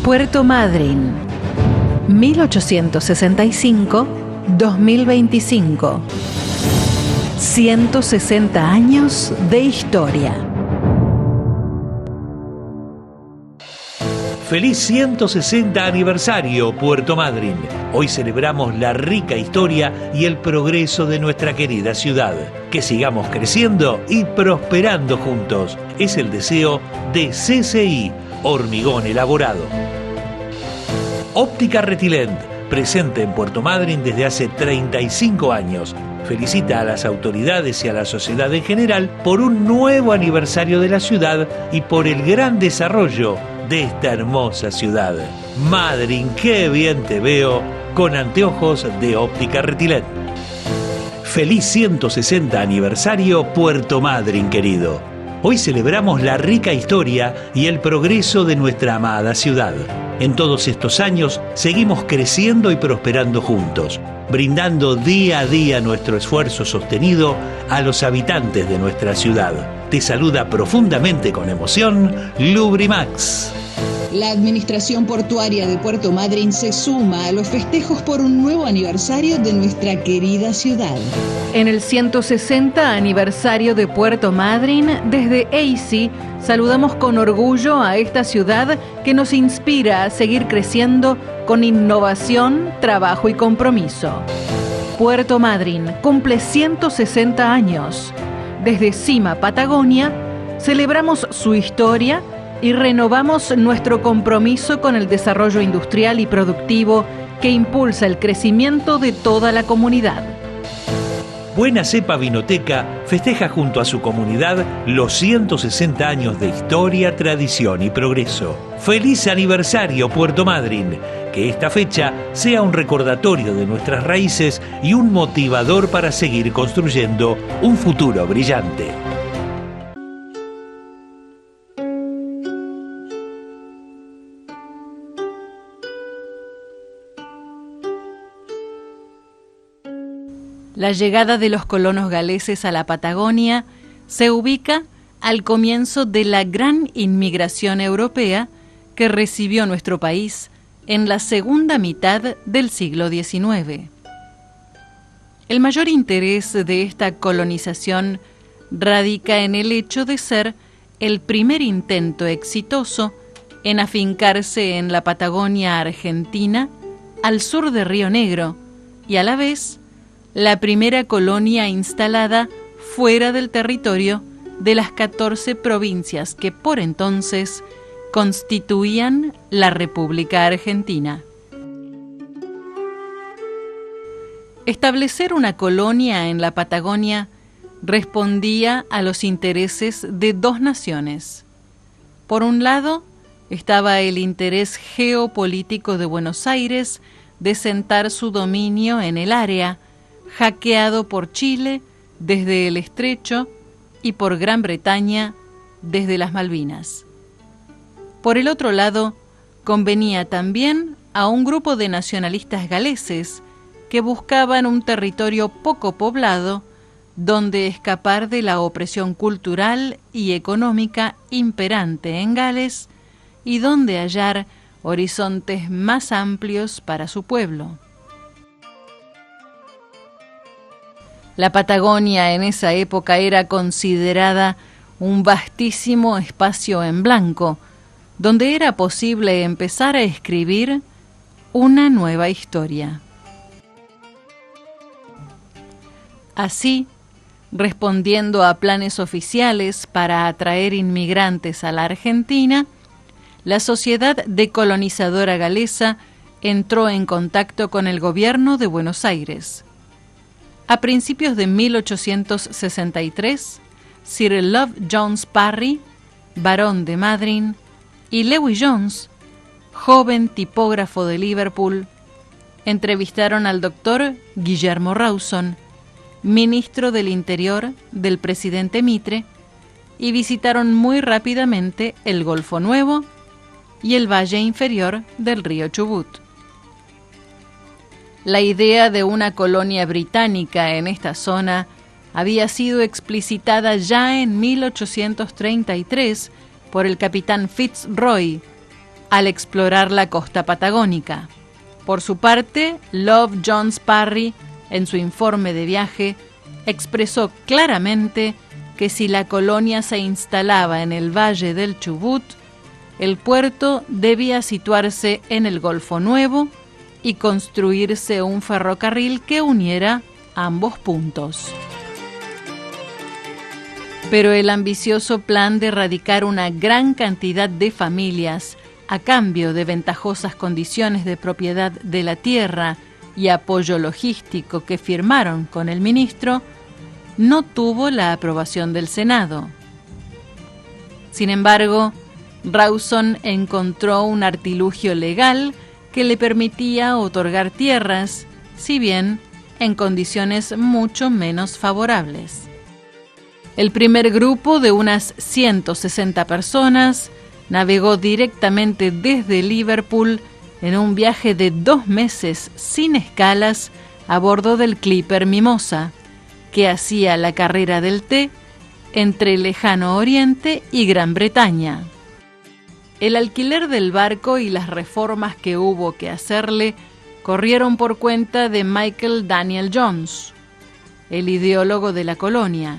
Puerto Madryn, 1865-2025. 160 años de historia. Feliz 160 aniversario, Puerto Madryn. Hoy celebramos la rica historia y el progreso de nuestra querida ciudad. Que sigamos creciendo y prosperando juntos. Es el deseo de CCI, Hormigón Elaborado. Óptica Retilent, presente en Puerto Madryn desde hace 35 años. Felicita a las autoridades y a la sociedad en general por un nuevo aniversario de la ciudad y por el gran desarrollo de esta hermosa ciudad. Madryn, qué bien te veo con anteojos de Óptica Retilent. Feliz 160 aniversario, Puerto Madryn, querido. Hoy celebramos la rica historia y el progreso de nuestra amada ciudad. En todos estos años seguimos creciendo y prosperando juntos, brindando día a día nuestro esfuerzo sostenido a los habitantes de nuestra ciudad. Te saluda profundamente con emoción Lubrimax. La Administración Portuaria de Puerto Madryn se suma a los festejos por un nuevo aniversario de nuestra querida ciudad. En el 160 aniversario de Puerto Madryn, desde EISI, saludamos con orgullo a esta ciudad que nos inspira a seguir creciendo con innovación, trabajo y compromiso. Puerto Madryn cumple 160 años. Desde CIMA Patagonia, celebramos su historia y renovamos nuestro compromiso con el desarrollo industrial y productivo que impulsa el crecimiento de toda la comunidad. Buena Cepa Vinoteca festeja junto a su comunidad los 160 años de historia, tradición y progreso. ¡Feliz aniversario, Puerto Madryn! Que esta fecha sea un recordatorio de nuestras raíces y un motivador para seguir construyendo un futuro brillante. La llegada de los colonos galeses a la Patagonia se ubica al comienzo de la gran inmigración europea que recibió nuestro país en la segunda mitad del siglo XIX. El mayor interés de esta colonización radica en el hecho de ser el primer intento exitoso en afincarse en la Patagonia argentina, al sur de Río Negro, y a la vez la primera colonia instalada fuera del territorio de las 14 provincias que por entonces constituían la República Argentina. Establecer una colonia en la Patagonia respondía a los intereses de dos naciones. Por un lado, estaba el interés geopolítico de Buenos Aires de sentar su dominio en el área, hackeado por Chile desde el Estrecho y por Gran Bretaña desde las Malvinas. Por el otro lado, convenía también a un grupo de nacionalistas galeses que buscaban un territorio poco poblado donde escapar de la opresión cultural y económica imperante en Gales y donde hallar horizontes más amplios para su pueblo. La Patagonia en esa época era considerada un vastísimo espacio en blanco, donde era posible empezar a escribir una nueva historia. Así, respondiendo a planes oficiales para atraer inmigrantes a la Argentina, la Sociedad Decolonizadora Galesa entró en contacto con el gobierno de Buenos Aires. A principios de 1863, Sir Love Jones Parry, barón de Madryn, y Lewis Jones, joven tipógrafo de Liverpool, entrevistaron al doctor Guillermo Rawson, ministro del Interior del presidente Mitre, y visitaron muy rápidamente el Golfo Nuevo y el valle inferior del río Chubut. La idea de una colonia británica en esta zona había sido explicitada ya en 1833 por el capitán Fitzroy, al explorar la costa patagónica. Por su parte, Love Jones Parry, en su informe de viaje, expresó claramente que si la colonia se instalaba en el valle del Chubut, el puerto debía situarse en el Golfo Nuevo y construirse un ferrocarril que uniera ambos puntos. Pero el ambicioso plan de erradicar una gran cantidad de familias a cambio de ventajosas condiciones de propiedad de la tierra y apoyo logístico que firmaron con el ministro, no tuvo la aprobación del Senado. Sin embargo, Rawson encontró un artilugio legal que le permitía otorgar tierras, si bien en condiciones mucho menos favorables. El primer grupo, de unas 160 personas, navegó directamente desde Liverpool en un viaje de 2 meses sin escalas a bordo del Clipper Mimosa, que hacía la carrera del té entre el Lejano Oriente y Gran Bretaña. El alquiler del barco y las reformas que hubo que hacerle corrieron por cuenta de Michael Daniel Jones, el ideólogo de la colonia.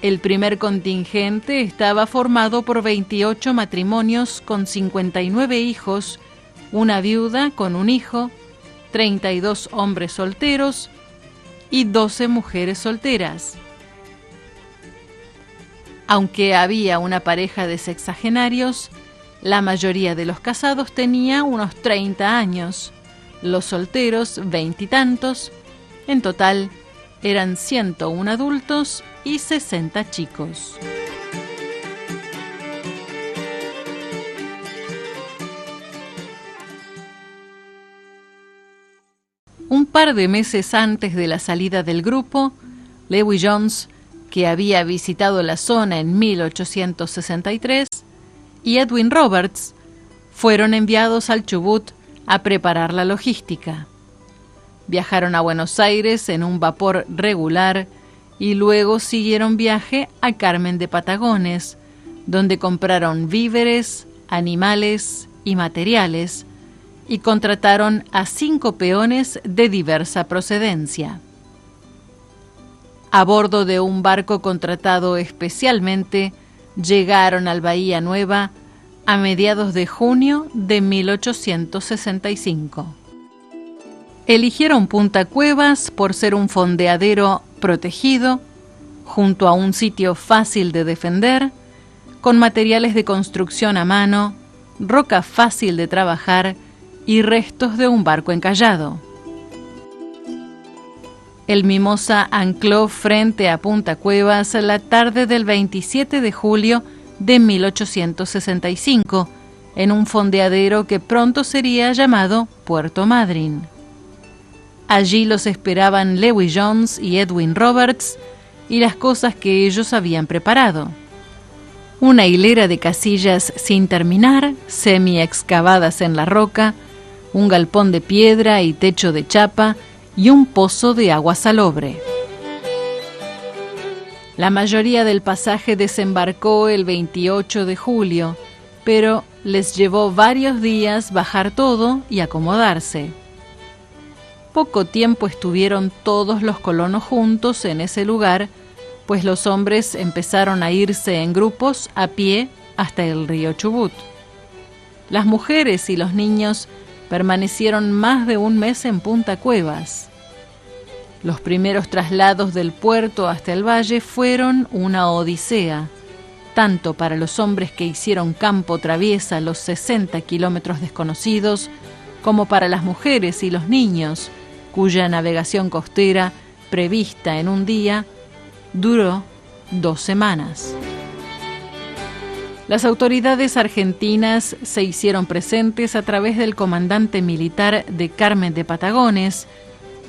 El primer contingente estaba formado por 28 matrimonios con 59 hijos, una viuda con un hijo, 32 hombres solteros y 12 mujeres solteras. Aunque había una pareja de sexagenarios, la mayoría de los casados tenía unos 30 años, los solteros 20 y tantos. En total eran 101 adultos y 60 chicos. Un par de meses antes de la salida del grupo, Lewis Jones, que había visitado la zona en 1863, y Edwin Roberts fueron enviados al Chubut a preparar la logística. Viajaron a Buenos Aires en un vapor regular y luego siguieron viaje a Carmen de Patagones, donde compraron víveres, animales y materiales y contrataron a 5 peones de diversa procedencia. A bordo de un barco contratado especialmente, llegaron al Bahía Nueva a mediados de junio de 1865. Eligieron Punta Cuevas por ser un fondeadero protegido, junto a un sitio fácil de defender, con materiales de construcción a mano, roca fácil de trabajar y restos de un barco encallado. El Mimosa ancló frente a Punta Cuevas la tarde del 27 de julio de 1865, en un fondeadero que pronto sería llamado Puerto Madryn. Allí los esperaban Lewis Jones y Edwin Roberts y las cosas que ellos habían preparado. Una hilera de casillas sin terminar, semi-excavadas en la roca, un galpón de piedra y techo de chapa y un pozo de agua salobre. La mayoría del pasaje desembarcó el 28 de julio, pero les llevó varios días bajar todo y acomodarse. Poco tiempo estuvieron todos los colonos juntos en ese lugar, pues los hombres empezaron a irse en grupos a pie hasta el río Chubut. Las mujeres y los niños permanecieron más de un mes en Punta Cuevas. Los primeros traslados del puerto hasta el valle fueron una odisea, tanto para los hombres que hicieron campo traviesa los 60 kilómetros desconocidos, como para las mujeres y los niños, cuya navegación costera, prevista en un día, duró 2 semanas. Las autoridades argentinas se hicieron presentes a través del comandante militar de Carmen de Patagones,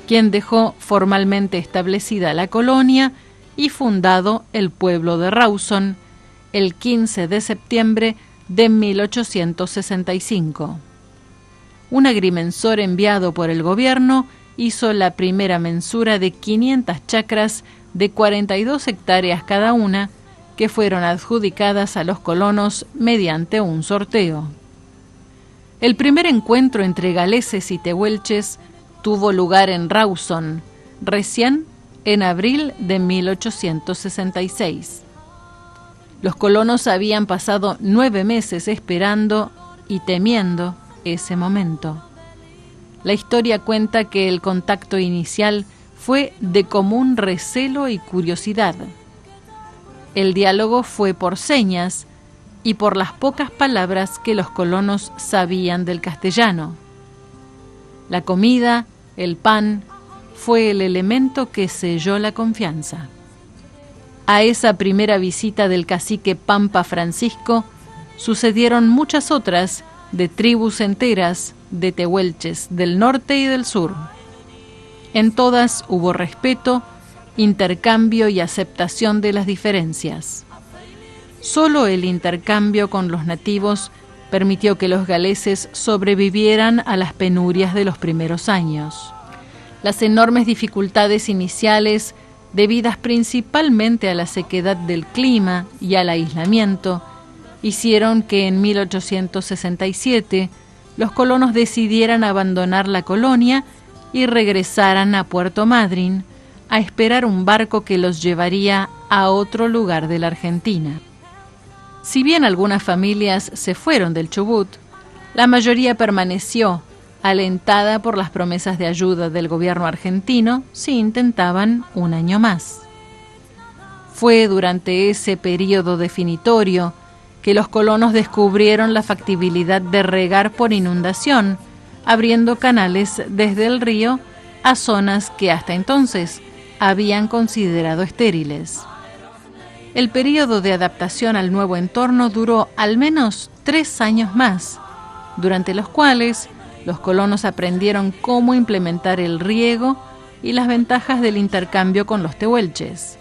quien dejó formalmente establecida la colonia y fundado el pueblo de Rawson el 15 de septiembre de 1865. Un agrimensor enviado por el gobierno hizo la primera mensura de 500 chacras de 42 hectáreas cada una que fueron adjudicadas a los colonos mediante un sorteo. El primer encuentro entre galeses y tehuelches tuvo lugar en Rawson, recién en abril de 1866. Los colonos habían pasado 9 meses esperando y temiendo ese momento. La historia cuenta que el contacto inicial fue de común recelo y curiosidad. El diálogo fue por señas y por las pocas palabras que los colonos sabían del castellano. La comida, el pan, fue el elemento que selló la confianza. A esa primera visita del cacique Pampa Francisco sucedieron muchas otras de tribus enteras de tehuelches del norte y del sur. En todas hubo respeto, intercambio y aceptación de las diferencias. Solo el intercambio con los nativos permitió que los galeses sobrevivieran a las penurias de los primeros años. Las enormes dificultades iniciales, debidas principalmente a la sequedad del clima y al aislamiento, hicieron que en 1867 los colonos decidieran abandonar la colonia y regresaran a Puerto Madryn a esperar un barco que los llevaría a otro lugar de la Argentina. Si bien algunas familias se fueron del Chubut, la mayoría permaneció, alentada por las promesas de ayuda del gobierno argentino si intentaban un año más. Fue durante ese período definitorio que los colonos descubrieron la factibilidad de regar por inundación, abriendo canales desde el río a zonas que hasta entonces habían considerado estériles. El período de adaptación al nuevo entorno duró al menos 3 años más, durante los cuales los colonos aprendieron cómo implementar el riego y las ventajas del intercambio con los tehuelches.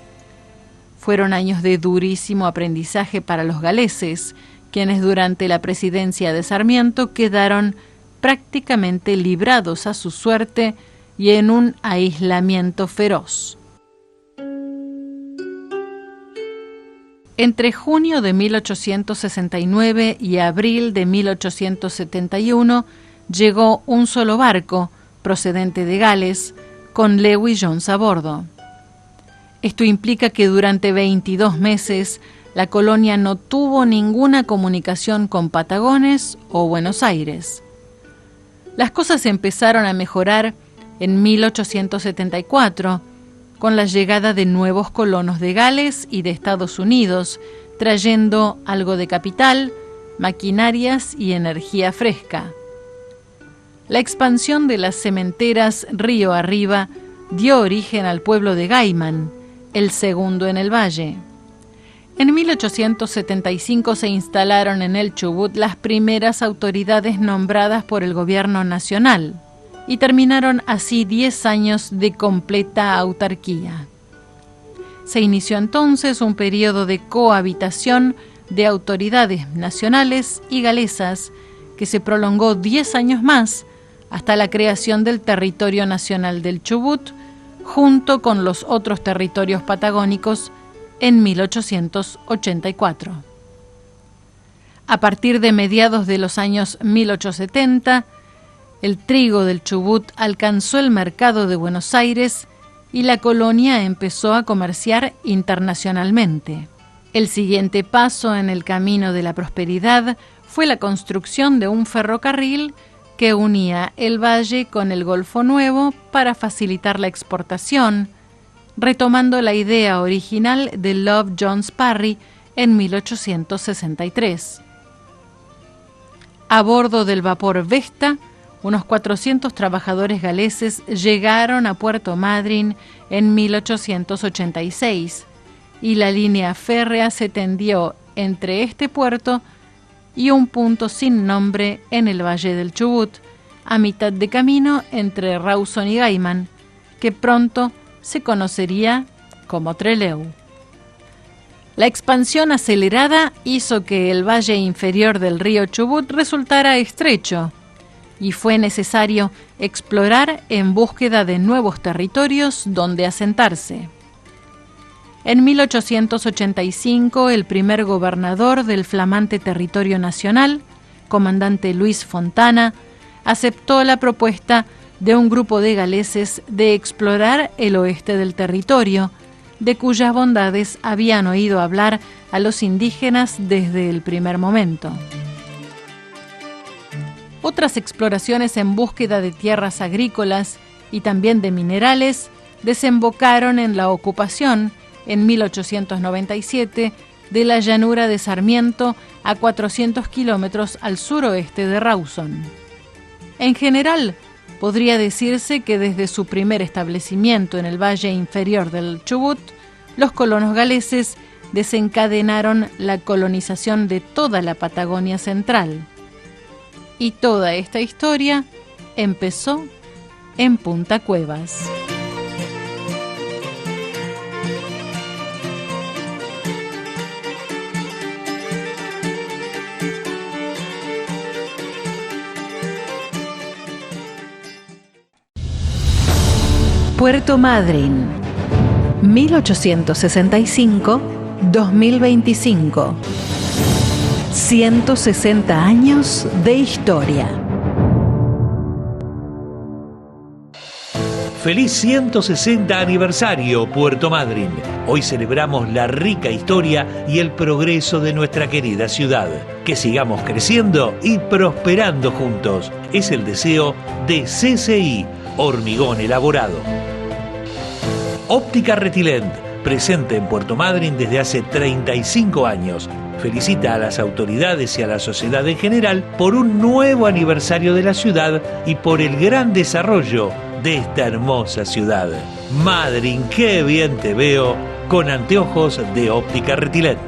Fueron años de durísimo aprendizaje para los galeses, quienes durante la presidencia de Sarmiento quedaron prácticamente librados a su suerte y en un aislamiento feroz. Entre junio de 1869 y abril de 1871 llegó un solo barco, procedente de Gales, con Lewis Jones a bordo. Esto implica que durante 22 meses la colonia no tuvo ninguna comunicación con Patagones o Buenos Aires. Las cosas empezaron a mejorar en 1874, con la llegada de nuevos colonos de Gales y de Estados Unidos, trayendo algo de capital, maquinarias y energía fresca. La expansión de las cementeras río arriba dio origen al pueblo de Gaiman, el segundo en el valle. En 1875 se instalaron en el Chubut las primeras autoridades nombradas por el gobierno nacional y terminaron así 10 años de completa autarquía. Se inició entonces un periodo de cohabitación de autoridades nacionales y galesas que se prolongó 10 años más hasta la creación del Territorio Nacional del Chubut, junto con los otros territorios patagónicos en 1884. A partir de mediados de los años 1870, el trigo del Chubut alcanzó el mercado de Buenos Aires y la colonia empezó a comerciar internacionalmente. El siguiente paso en el camino de la prosperidad fue la construcción de un ferrocarril que unía el valle con el Golfo Nuevo para facilitar la exportación, retomando la idea original de Love Jones Parry en 1863. A bordo del vapor Vesta, unos 400 trabajadores galeses llegaron a Puerto Madryn en 1886 y la línea férrea se tendió entre este puerto y un punto sin nombre en el Valle del Chubut, a mitad de camino entre Rawson y Gaiman, que pronto se conocería como Trelew. La expansión acelerada hizo que el valle inferior del río Chubut resultara estrecho y fue necesario explorar en búsqueda de nuevos territorios donde asentarse. En 1885, el primer gobernador del flamante territorio nacional, comandante Luis Fontana, aceptó la propuesta de un grupo de galeses de explorar el oeste del territorio, de cuyas bondades habían oído hablar a los indígenas desde el primer momento. Otras exploraciones en búsqueda de tierras agrícolas y también de minerales desembocaron en la ocupación, en 1897, de la llanura de Sarmiento a 400 kilómetros al suroeste de Rawson. En general, podría decirse que desde su primer establecimiento en el valle inferior del Chubut, los colonos galeses desencadenaron la colonización de toda la Patagonia central. Y toda esta historia empezó en Punta Cuevas. Puerto Madryn, 1865-2025. 160 años de historia. Feliz 160 aniversario, Puerto Madryn. Hoy celebramos la rica historia y el progreso de nuestra querida ciudad. Que sigamos creciendo y prosperando juntos. Es el deseo de CCI, Hormigón Elaborado. Óptica Retilent, presente en Puerto Madryn desde hace 35 años. Felicita a las autoridades y a la sociedad en general por un nuevo aniversario de la ciudad y por el gran desarrollo de esta hermosa ciudad. Madryn, qué bien te veo con anteojos de Óptica Retilent.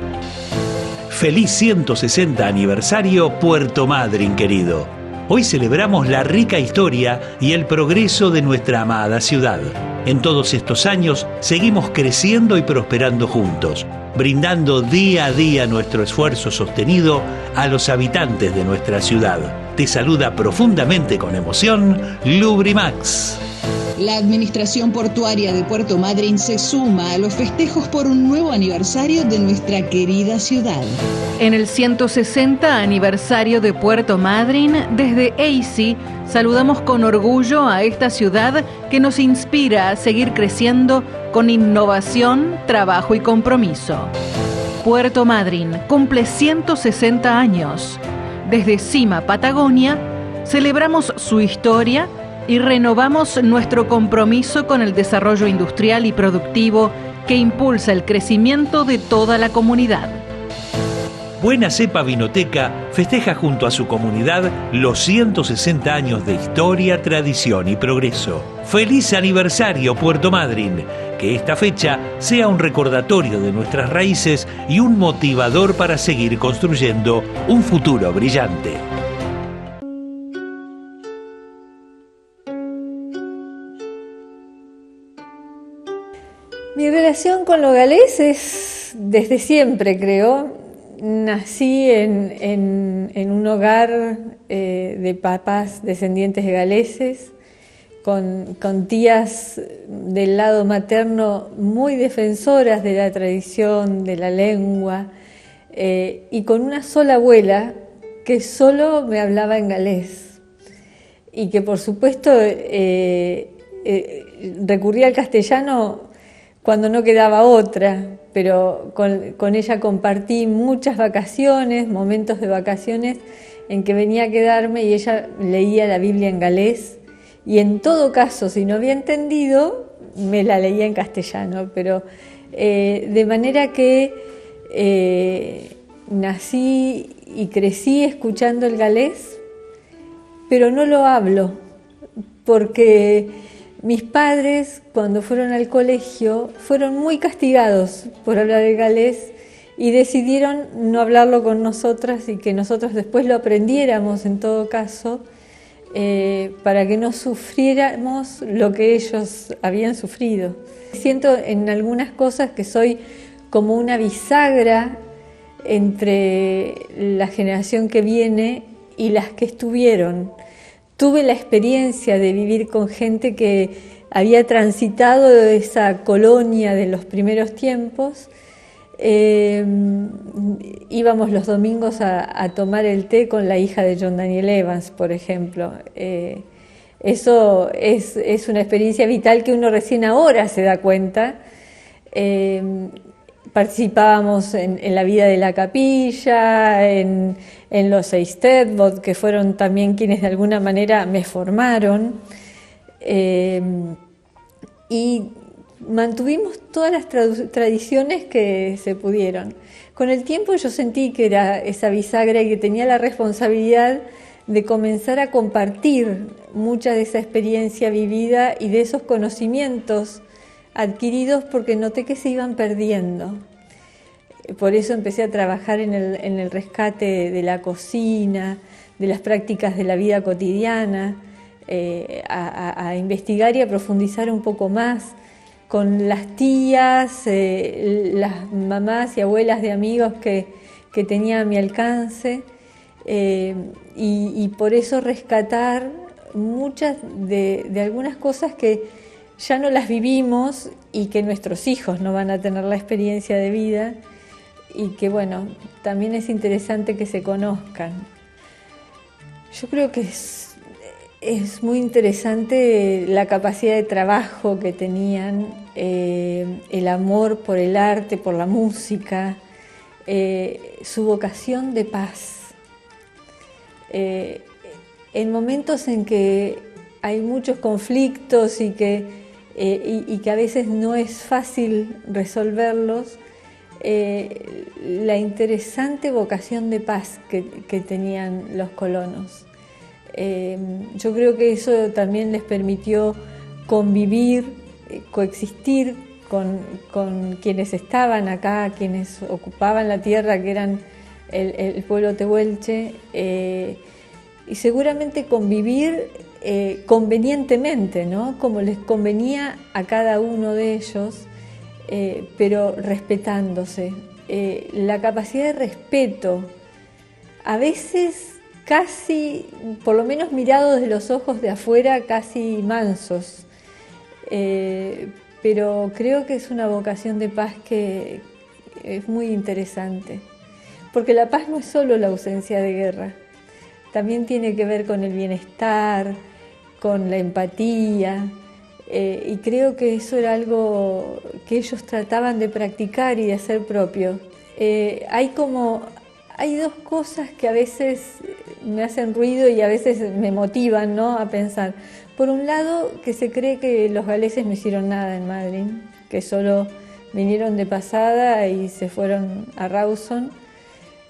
Feliz 160 aniversario, Puerto Madryn, querido. Hoy celebramos la rica historia y el progreso de nuestra amada ciudad. En todos estos años seguimos creciendo y prosperando juntos, brindando día a día nuestro esfuerzo sostenido a los habitantes de nuestra ciudad. Te saluda profundamente con emoción Lubrimax. La Administración Portuaria de Puerto Madryn se suma a los festejos por un nuevo aniversario de nuestra querida ciudad. En el 160 aniversario de Puerto Madryn, desde EISI, saludamos con orgullo a esta ciudad que nos inspira a seguir creciendo con innovación, trabajo y compromiso. Puerto Madryn cumple 160 años. Desde Cima Patagonia, celebramos su historia y renovamos nuestro compromiso con el desarrollo industrial y productivo que impulsa el crecimiento de toda la comunidad. Buena Cepa Vinoteca festeja junto a su comunidad los 160 años de historia, tradición y progreso. ¡Feliz aniversario, Puerto Madryn! Que esta fecha sea un recordatorio de nuestras raíces y un motivador para seguir construyendo un futuro brillante. Mi relación con los galeses desde siempre, creo. Nací en un hogar de papás descendientes de galeses, con tías del lado materno muy defensoras de la tradición, de la lengua, y con una sola abuela que solo me hablaba en galés y que por supuesto recurría al castellano cuando no quedaba otra, pero con ella compartí muchas vacaciones, momentos de vacaciones en que venía a quedarme y ella leía la Biblia en galés y en todo caso, si no había entendido, me la leía en castellano, pero de manera que nací y crecí escuchando el galés, pero no lo hablo, porque mis padres, cuando fueron al colegio, fueron muy castigados por hablar el galés y decidieron no hablarlo con nosotras y que nosotros después lo aprendiéramos en todo caso, para que no sufriéramos lo que ellos habían sufrido. Siento en algunas cosas que soy como una bisagra entre la generación que viene y las que estuvieron. Tuve la experiencia de vivir con gente que había transitado esa colonia de los primeros tiempos. Íbamos los domingos a tomar el té con la hija de John Daniel Evans, por ejemplo. Eso es una experiencia vital que uno recién ahora se da cuenta. Participábamos en la vida de la capilla, en los Eisteddfod, que fueron también quienes de alguna manera me formaron. Y mantuvimos todas las tradiciones que se pudieron. Con el tiempo yo sentí que era esa bisagra y que tenía la responsabilidad de comenzar a compartir mucha de esa experiencia vivida y de esos conocimientos adquiridos, porque noté que se iban perdiendo. Por eso empecé a trabajar en el rescate de la cocina, de las prácticas de la vida cotidiana, a investigar y a profundizar un poco más con las tías, las mamás y abuelas de amigos que tenía a mi alcance, y por eso rescatar muchas de algunas cosas que ya no las vivimos y que nuestros hijos no van a tener la experiencia de vida, y que bueno, también es interesante que se conozcan. Yo creo que es muy interesante la capacidad de trabajo que tenían, el amor por el arte, por la música, su vocación de paz. En momentos en que hay muchos conflictos y que a veces no es fácil resolverlos, la interesante vocación de paz que tenían los colonos. Yo creo que eso también les permitió convivir, coexistir con quienes estaban acá, quienes ocupaban la tierra, que eran el pueblo tehuelche, y seguramente convivir convenientemente, ¿no? Como les convenía a cada uno de ellos, pero respetándose. La capacidad de respeto, a veces casi, por lo menos mirado desde los ojos de afuera, casi mansos, pero creo que es una vocación de paz que es muy interesante, porque la paz no es solo la ausencia de guerra, también tiene que ver con el bienestar, con la empatía, y creo que eso era algo que ellos trataban de practicar y de hacer propio. Hay dos cosas que a veces me hacen ruido y a veces me motivan, ¿no?, a pensar. Por un lado, que se cree que los galeses no hicieron nada en Madryn, que solo vinieron de pasada y se fueron a Rawson,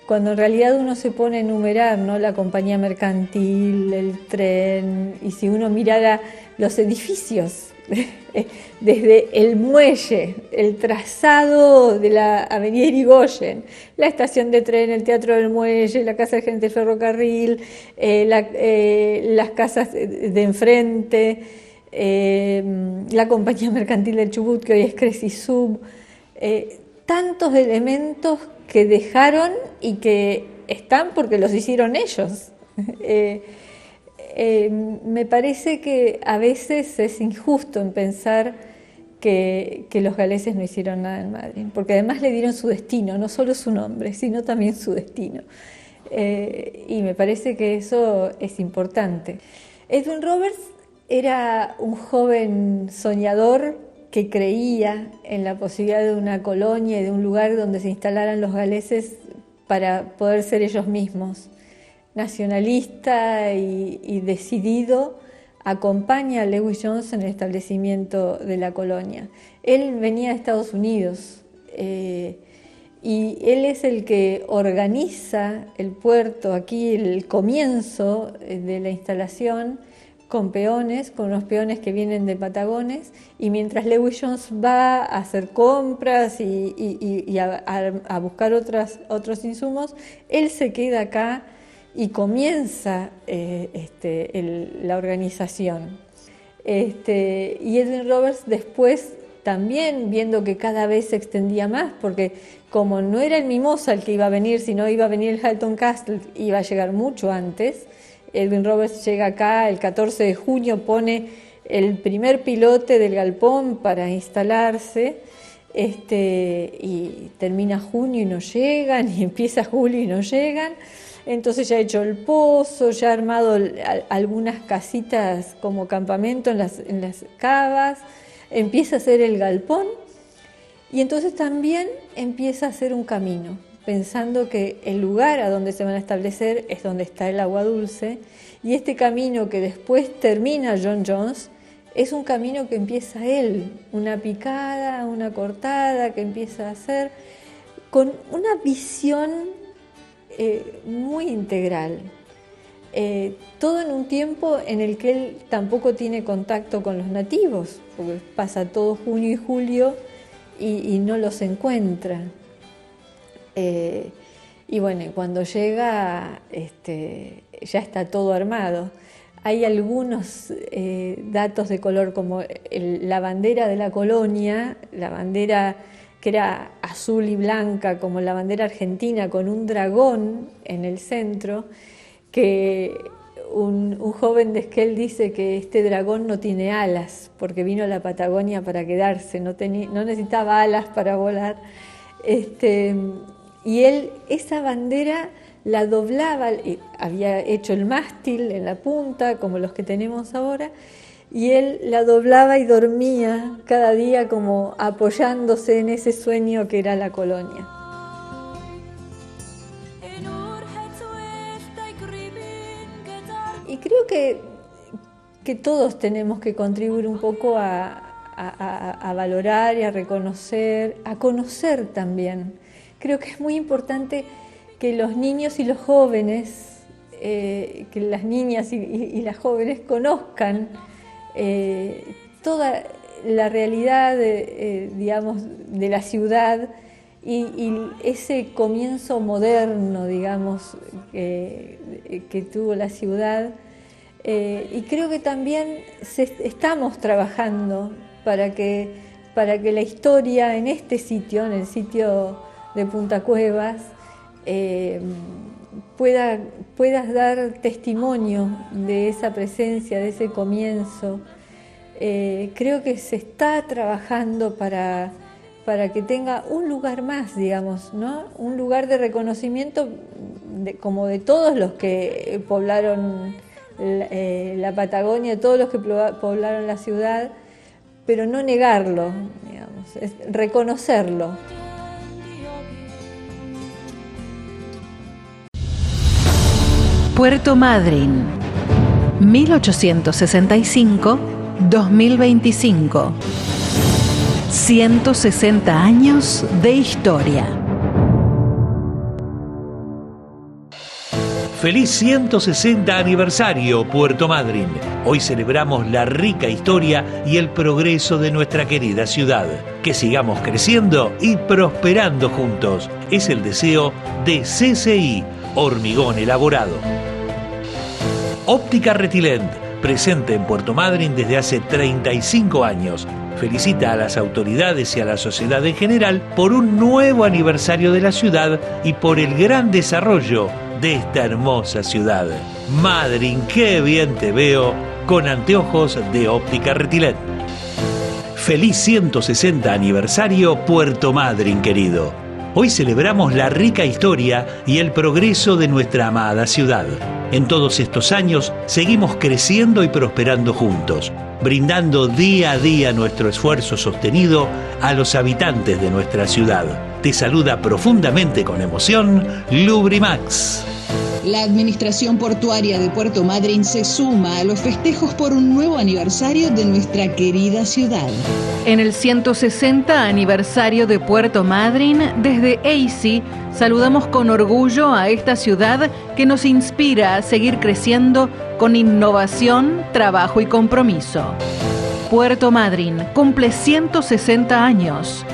cuando en realidad uno se pone a enumerar, ¿no?, la compañía mercantil, el tren, y si uno mirara los edificios, desde el muelle, el trazado de la avenida Irigoyen, la estación de tren, el teatro del muelle, la casa de gente del ferrocarril, las casas de enfrente, la compañía mercantil del Chubut, que hoy es Cresisub, tantos elementos que dejaron y que están porque los hicieron ellos. Me parece que a veces es injusto en pensar que los galeses no hicieron nada en Madryn, porque además le dieron su destino, no solo su nombre, sino también su destino. Y me parece que eso es importante. Edwin Roberts era un joven soñador que creía en la posibilidad de una colonia y de un lugar donde se instalaran los galeses para poder ser ellos mismos. Nacionalista y decidido, acompaña a Lewis Jones en el establecimiento de la colonia. Él venía de Estados Unidos y él es el que organiza el puerto aquí, el comienzo de la instalación, con peones, con unos peones que vienen de Patagones, y mientras Lewis Jones va a hacer compras y a buscar otros insumos, él se queda acá y comienza la organización. Y Edwin Roberts después también, viendo que cada vez se extendía más, porque como no era el Mimosa el que iba a venir, sino iba a venir el Halton Castle, iba a llegar mucho antes. Edwin Roberts llega acá el 14 de junio, pone el primer pilote del galpón para instalarse, y termina junio y no llegan, y empieza julio y no llegan. Entonces ya ha hecho el pozo, ya ha armado algunas casitas como campamento en las cavas, empieza a hacer el galpón, y entonces también empieza a hacer un camino, pensando que el lugar a donde se van a establecer es donde está el agua dulce, y este camino que después termina John Jones es un camino que empieza él, una picada, una cortada que empieza a hacer, con una visión muy integral. Todo en un tiempo en el que él tampoco tiene contacto con los nativos, porque pasa todo junio y julio y no los encuentra. Y bueno, cuando llega ya está todo armado. Hay algunos datos de color, como la bandera de la colonia, la bandera que era azul y blanca, como la bandera argentina, con un dragón en el centro, que un joven de Esquel dice que este dragón no tiene alas, porque vino a la Patagonia para quedarse, no necesitaba alas para volar. Y él, esa bandera la doblaba, había hecho el mástil en la punta, como los que tenemos ahora, y él la doblaba y dormía cada día como apoyándose en ese sueño que era la colonia. Y creo que todos tenemos que contribuir un poco a valorar y a reconocer, a conocer también. Creo que es muy importante que los niños y los jóvenes, que las niñas y las jóvenes conozcan toda la realidad, digamos, de la ciudad y ese comienzo moderno, digamos, que tuvo la ciudad. Y creo que también estamos trabajando para que la historia en este sitio, en el sitio de Punta Cuevas, puedas dar testimonio de esa presencia, de ese comienzo. Creo que se está trabajando para que tenga un lugar más, digamos, ¿no? Un lugar de reconocimiento como de todos los que poblaron la Patagonia, todos los que poblaron la ciudad, pero no negarlo, digamos, es reconocerlo. Puerto Madryn, 1865-2025. 160 años de historia. Feliz 160 aniversario, Puerto Madryn. Hoy celebramos la rica historia y el progreso de nuestra querida ciudad. Que sigamos creciendo y prosperando juntos. Es el deseo de CCI, Hormigón Elaborado. Óptica Retilent, presente en Puerto Madryn desde hace 35 años. Felicita a las autoridades y a la sociedad en general por un nuevo aniversario de la ciudad y por el gran desarrollo de esta hermosa ciudad. Madryn, qué bien te veo con anteojos de Óptica Retilent. Feliz 160 aniversario, Puerto Madryn querido. Hoy celebramos la rica historia y el progreso de nuestra amada ciudad. En todos estos años seguimos creciendo y prosperando juntos, brindando día a día nuestro esfuerzo sostenido a los habitantes de nuestra ciudad. Te saluda profundamente con emoción Lubrimax. La Administración Portuaria de Puerto Madryn se suma a los festejos por un nuevo aniversario de nuestra querida ciudad. En el 160 aniversario de Puerto Madryn, desde EISI, saludamos con orgullo a esta ciudad que nos inspira a seguir creciendo con innovación, trabajo y compromiso. Puerto Madryn cumple 160 años.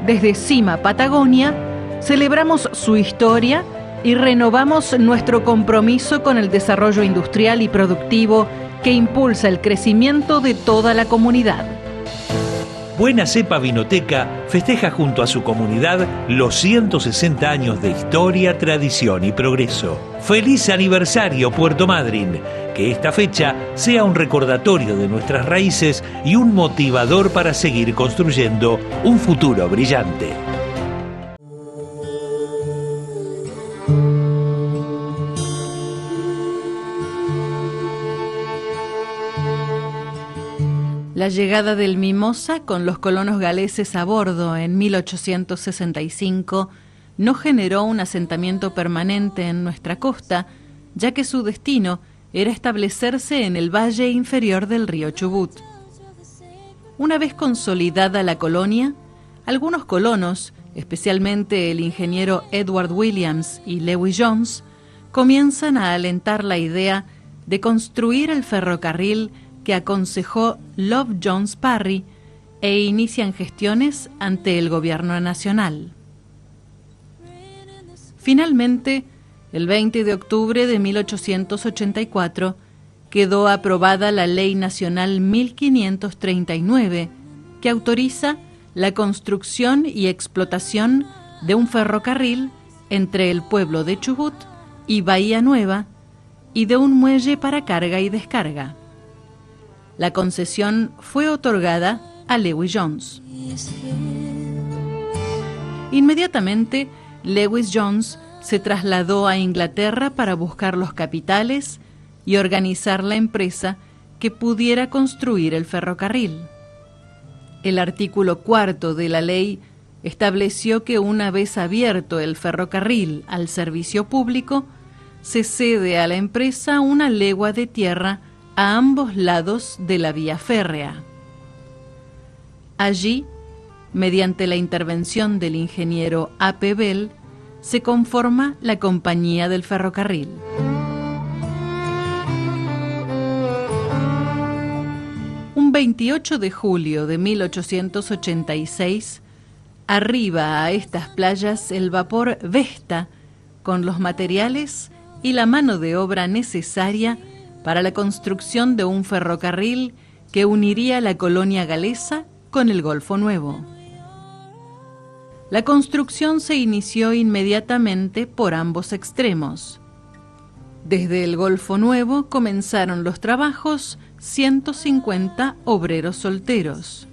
Desde CIMA Patagonia, celebramos su historia y renovamos nuestro compromiso con el desarrollo industrial y productivo que impulsa el crecimiento de toda la comunidad. Buena Cepa Vinoteca festeja junto a su comunidad los 160 años de historia, tradición y progreso. ¡Feliz aniversario, Puerto Madryn! Que esta fecha sea un recordatorio de nuestras raíces y un motivador para seguir construyendo un futuro brillante. La llegada del Mimosa con los colonos galeses a bordo en 1865 no generó un asentamiento permanente en nuestra costa, ya que su destino era establecerse en el valle inferior del río Chubut. Una vez consolidada la colonia, algunos colonos, especialmente el ingeniero Edward Williams y Lewis Jones, comienzan a alentar la idea de construir el ferrocarril que aconsejó Love Jones Parry e inician gestiones ante el gobierno nacional. Finalmente, el 20 de octubre de 1884, quedó aprobada la Ley Nacional 1539, que autoriza la construcción y explotación de un ferrocarril entre el pueblo de Chubut y Bahía Nueva y de un muelle para carga y descarga. La concesión fue otorgada a Lewis Jones. Inmediatamente, Lewis Jones se trasladó a Inglaterra para buscar los capitales y organizar la empresa que pudiera construir el ferrocarril. El artículo 4 de la ley estableció que una vez abierto el ferrocarril al servicio público, se cede a la empresa una legua de tierra a ambos lados de la vía férrea. Allí, mediante la intervención del ingeniero A.P. Bell, se conforma la Compañía del Ferrocarril. Un 28 de julio de 1886, arriba a estas playas el vapor Vesta, con los materiales y la mano de obra necesaria para la construcción de un ferrocarril que uniría la colonia galesa con el Golfo Nuevo. La construcción se inició inmediatamente por ambos extremos. Desde el Golfo Nuevo comenzaron los trabajos 150 obreros solteros.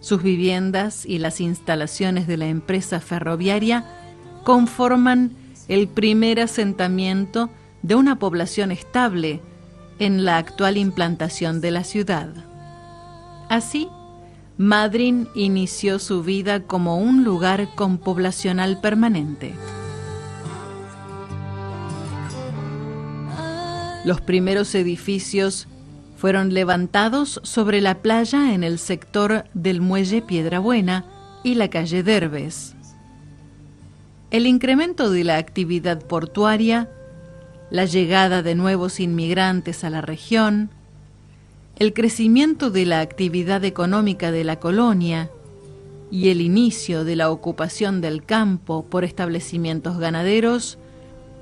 Sus viviendas y las instalaciones de la empresa ferroviaria conforman el primer asentamiento de una población estable en la actual implantación de la ciudad. Así, Madryn inició su vida como un lugar con poblacional permanente. Los primeros edificios fueron levantados sobre la playa en el sector del muelle Piedrabuena y la calle Derbez. El incremento de la actividad portuaria, la llegada de nuevos inmigrantes a la región, el crecimiento de la actividad económica de la colonia y el inicio de la ocupación del campo por establecimientos ganaderos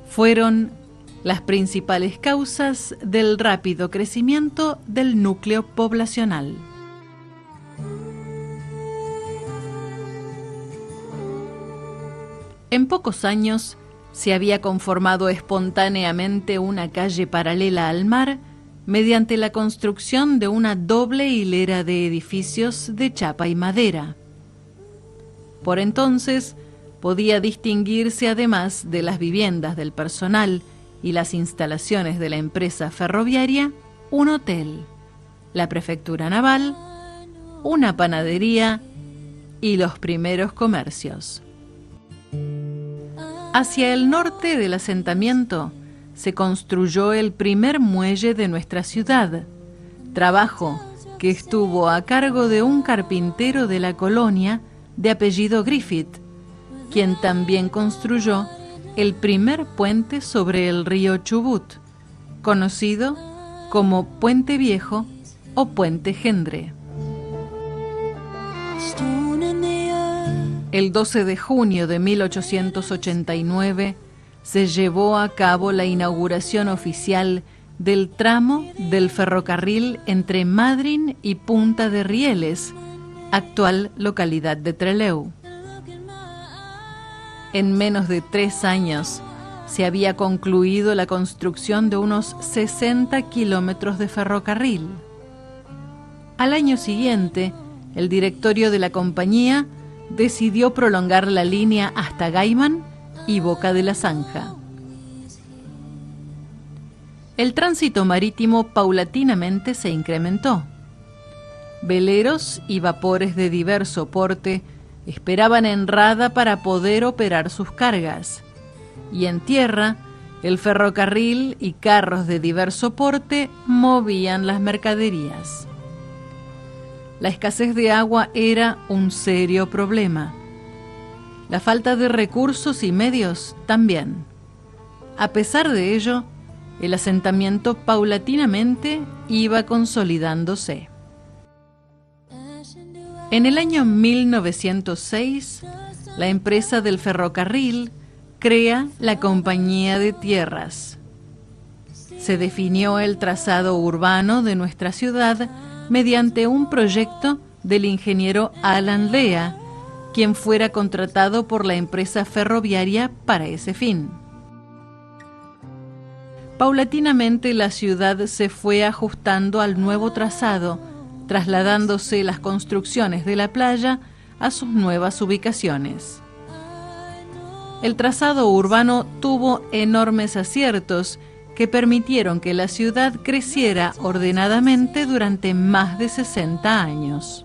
fueron las principales causas del rápido crecimiento del núcleo poblacional. En pocos años se había conformado espontáneamente una calle paralela al mar mediante la construcción de una doble hilera de edificios de chapa y madera. Por entonces podía distinguirse, además de las viviendas del personal y las instalaciones de la empresa ferroviaria, un hotel, la prefectura naval, una panadería y los primeros comercios. Hacia el norte del asentamiento se construyó el primer muelle de nuestra ciudad, trabajo que estuvo a cargo de un carpintero de la colonia de apellido Griffith, quien también construyó el primer puente sobre el río Chubut, conocido como Puente Viejo o Puente Gendre. El 12 de junio de 1889 se llevó a cabo la inauguración oficial del tramo del ferrocarril entre Madryn y Punta de Rieles, actual localidad de Trelew. En menos de 3 años se había concluido la construcción de unos 60 kilómetros de ferrocarril. Al año siguiente, el directorio de la compañía decidió prolongar la línea hasta Gaiman y Boca de la Zanja. El tránsito marítimo paulatinamente se incrementó. Veleros y vapores de diverso porte esperaban en Rada para poder operar sus cargas, y en tierra, el ferrocarril y carros de diverso porte movían las mercaderías. La escasez de agua era un serio problema. La falta de recursos y medios también. A pesar de ello, el asentamiento paulatinamente iba consolidándose. En el año 1906, la empresa del ferrocarril crea la Compañía de Tierras. Se definió el trazado urbano de nuestra ciudad mediante un proyecto del ingeniero Alan Lea, quien fuera contratado por la empresa ferroviaria para ese fin. Paulatinamente la ciudad se fue ajustando al nuevo trazado, trasladándose las construcciones de la playa a sus nuevas ubicaciones. El trazado urbano tuvo enormes aciertos que permitieron que la ciudad creciera ordenadamente durante más de 60 años.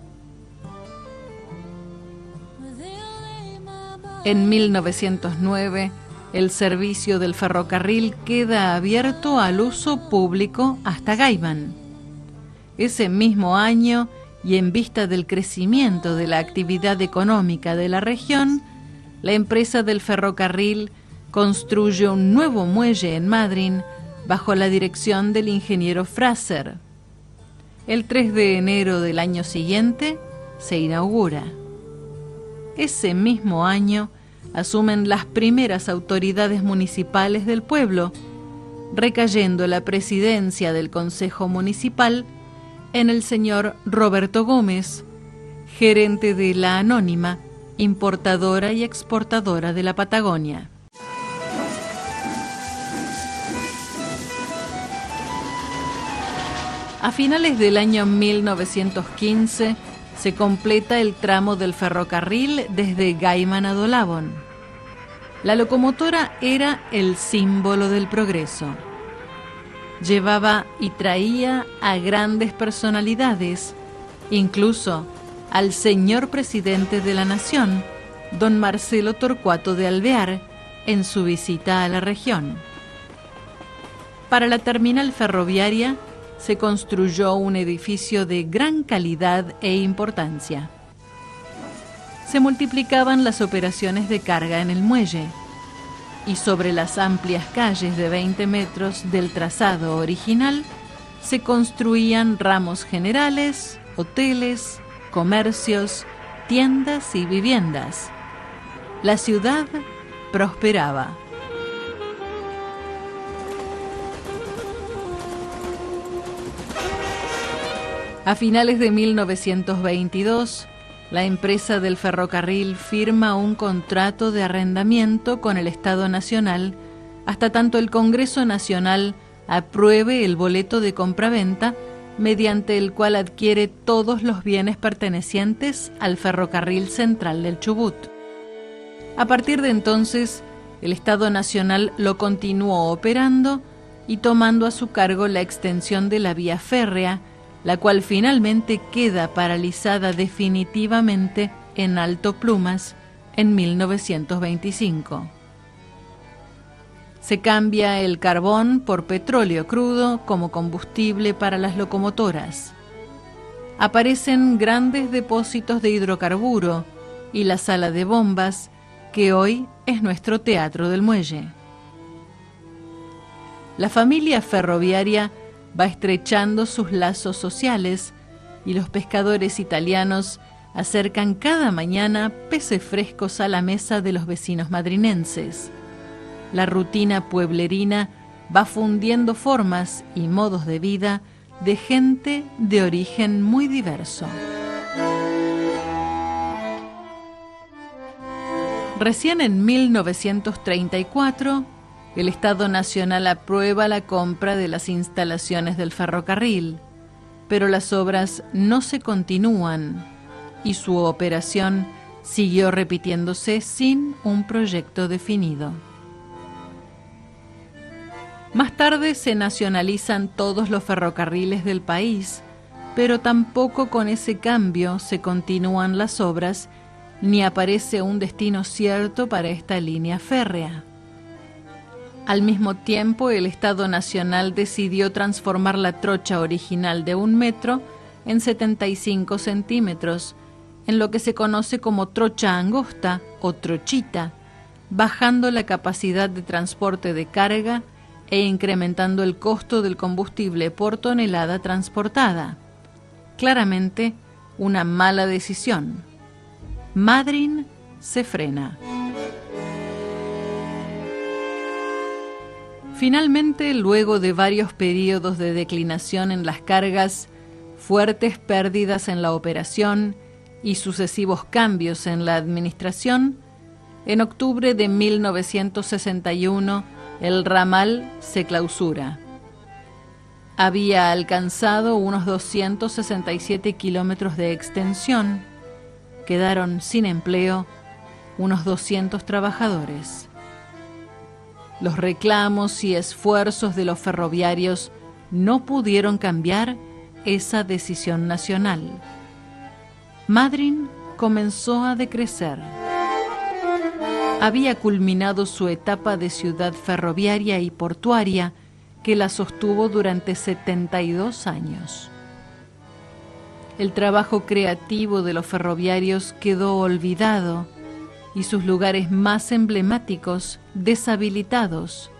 En 1909, el servicio del ferrocarril queda abierto al uso público hasta Gaiman. Ese mismo año, y en vista del crecimiento de la actividad económica de la región, la empresa del ferrocarril construye un nuevo muelle en Madryn bajo la dirección del ingeniero Fraser. El 3 de enero del año siguiente se inaugura. Ese mismo año asumen las primeras autoridades municipales del pueblo, recayendo la presidencia del Consejo Municipal en el señor Roberto Gómez, gerente de la Anónima, importadora y exportadora de la Patagonia. A finales del año 1915 se completa el tramo del ferrocarril desde Gaiman a Dolavon. La locomotora era el símbolo del progreso. Llevaba y traía a grandes personalidades, incluso al señor presidente de la Nación, don Marcelo Torcuato de Alvear, en su visita a la región. Para la terminal ferroviaria se construyó un edificio de gran calidad e importancia. Se multiplicaban las operaciones de carga en el muelle, y sobre las amplias calles de 20 metros del trazado original se construían ramos generales, hoteles, comercios, tiendas y viviendas. La ciudad prosperaba. A finales de 1922, la empresa del ferrocarril firma un contrato de arrendamiento con el Estado Nacional hasta tanto el Congreso Nacional apruebe el boleto de compraventa mediante el cual adquiere todos los bienes pertenecientes al ferrocarril central del Chubut. A partir de entonces, el Estado Nacional lo continuó operando y tomando a su cargo la extensión de la vía férrea, la cual finalmente queda paralizada definitivamente en Alto Plumas en 1925. Se cambia el carbón por petróleo crudo como combustible para las locomotoras. Aparecen grandes depósitos de hidrocarburo y la sala de bombas, que hoy es nuestro Teatro del Muelle. La familia ferroviaria va estrechando sus lazos sociales y los pescadores italianos acercan cada mañana peces frescos a la mesa de los vecinos madrinenses. La rutina pueblerina va fundiendo formas y modos de vida de gente de origen muy diverso. Recién en 1934, el Estado Nacional aprueba la compra de las instalaciones del ferrocarril, pero las obras no se continúan y su operación siguió repitiéndose sin un proyecto definido. Más tarde se nacionalizan todos los ferrocarriles del país, pero tampoco con ese cambio se continúan las obras ni aparece un destino cierto para esta línea férrea. Al mismo tiempo, el Estado Nacional decidió transformar la trocha original de 1 metro en 75 centímetros, en lo que se conoce como trocha angosta o trochita, bajando la capacidad de transporte de carga e incrementando el costo del combustible por tonelada transportada. Claramente, una mala decisión. Madryn se frena. Finalmente, luego de varios periodos de declinación en las cargas, fuertes pérdidas en la operación y sucesivos cambios en la administración, en octubre de 1961 el ramal se clausura. Había alcanzado unos 267 kilómetros de extensión. Quedaron sin empleo unos 200 trabajadores. Los reclamos y esfuerzos de los ferroviarios no pudieron cambiar esa decisión nacional. Madryn comenzó a decrecer. Había culminado su etapa de ciudad ferroviaria y portuaria que la sostuvo durante 72 años. El trabajo creativo de los ferroviarios quedó olvidado y sus lugares más emblemáticos deshabilitados,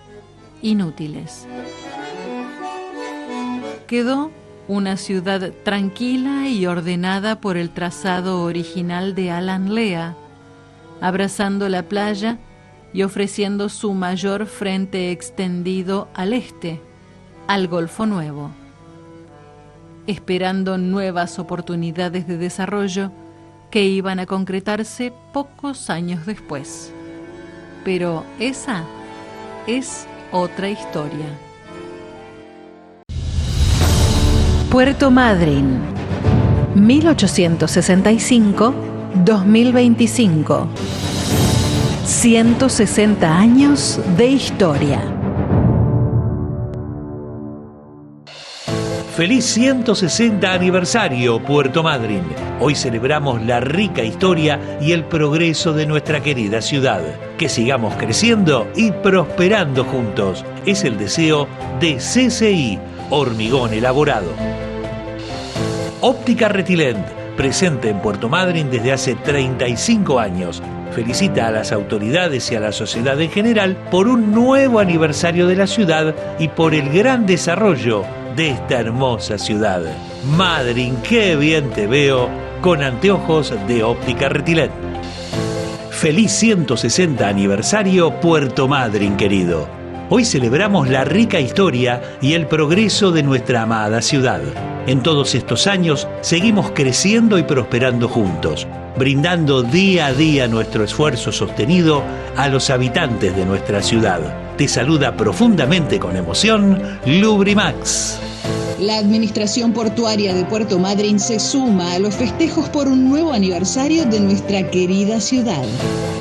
inútiles. Quedó una ciudad tranquila y ordenada por el trazado original de Alan Lea, abrazando la playa y ofreciendo su mayor frente extendido al este, al Golfo Nuevo. Esperando nuevas oportunidades de desarrollo que iban a concretarse pocos años después. Pero esa es otra historia. Puerto Madryn, 1865-2025. 160 años de historia. Feliz 160 aniversario, Puerto Madryn. Hoy celebramos la rica historia y el progreso de nuestra querida ciudad. Que sigamos creciendo y prosperando juntos. Es el deseo de CCI, Hormigón Elaborado. Óptica Retilent, presente en Puerto Madryn desde hace 35 años. Felicita a las autoridades y a la sociedad en general por un nuevo aniversario de la ciudad y por el gran desarrollo de esta hermosa ciudad. Madryn, qué bien te veo con anteojos de Óptica Retilent. Feliz 160 aniversario, Puerto Madryn querido. Hoy celebramos la rica historia y el progreso de nuestra amada ciudad. En todos estos años seguimos creciendo y prosperando juntos, brindando día a día nuestro esfuerzo sostenido a los habitantes de nuestra ciudad. Te saluda profundamente con emoción Lubrimax. La Administración Portuaria de Puerto Madryn se suma a los festejos por un nuevo aniversario de nuestra querida ciudad.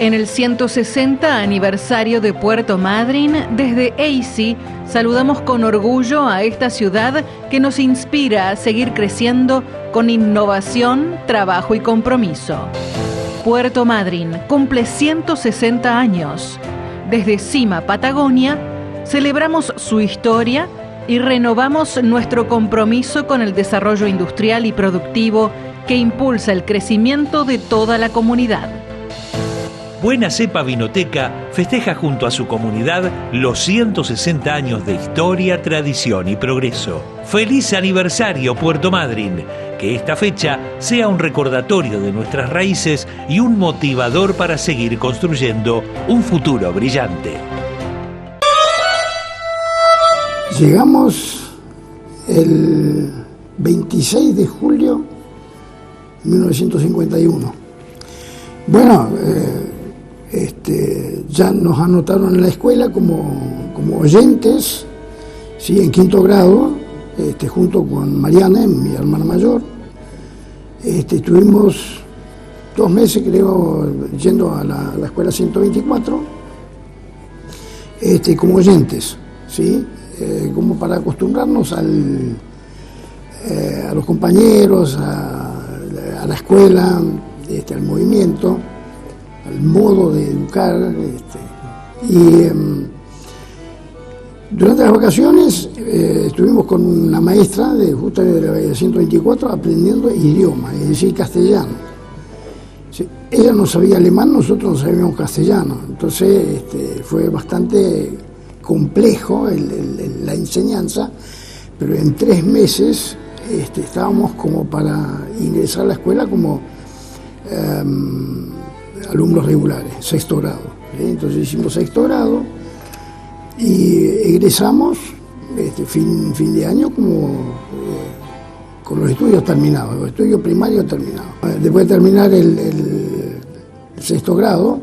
En el 160 aniversario de Puerto Madryn, desde EISI, saludamos con orgullo a esta ciudad que nos inspira a seguir creciendo con innovación, trabajo y compromiso. Puerto Madryn cumple 160 años. Desde CIMA Patagonia, celebramos su historia y renovamos nuestro compromiso con el desarrollo industrial y productivo que impulsa el crecimiento de toda la comunidad. Buena Cepa Vinoteca festeja junto a su comunidad los 160 años de historia, tradición y progreso. ¡Feliz aniversario, Puerto Madryn! Que esta fecha sea un recordatorio de nuestras raíces y un motivador para seguir construyendo un futuro brillante. Llegamos el 26 de julio de 1951. Bueno, ya nos anotaron en la escuela como oyentes, ¿sí? En 5º grado, junto con Mariana, mi hermana mayor. Estuvimos 2 meses, creo, yendo a la escuela 124, como oyentes, ¿sí? Como para acostumbrarnos a los compañeros, a la escuela, al movimiento, al modo de educar. Durante las vacaciones estuvimos con una maestra justo de la 124 aprendiendo idioma, es decir, castellano. Sí, ella no sabía alemán, nosotros no sabíamos castellano, entonces fue bastante complejo la enseñanza, pero en 3 meses estábamos como para ingresar a la escuela como alumnos regulares, 6º grado. ¿Sí? Entonces hicimos 6º grado y egresamos fin de año como con los estudios terminados, los estudios primarios terminados. Después de terminar el 6º grado,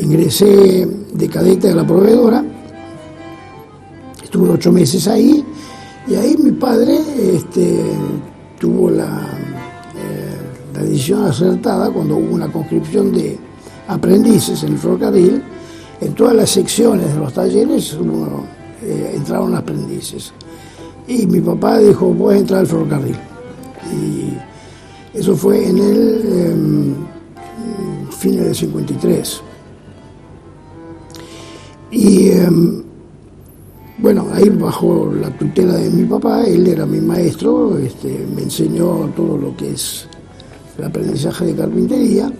ingresé de cadete a la proveedora, estuve 8 meses ahí, y ahí mi padre tuvo la decisión acertada cuando hubo una conscripción de aprendices en el ferrocarril. En todas las secciones de los talleres entraron aprendices. Y mi papá dijo, puedes entrar al ferrocarril. Y eso fue en el fin del 53. Y bueno, ahí bajo la tutela de mi papá, él era mi maestro, me enseñó todo lo que es el aprendizaje de carpintería.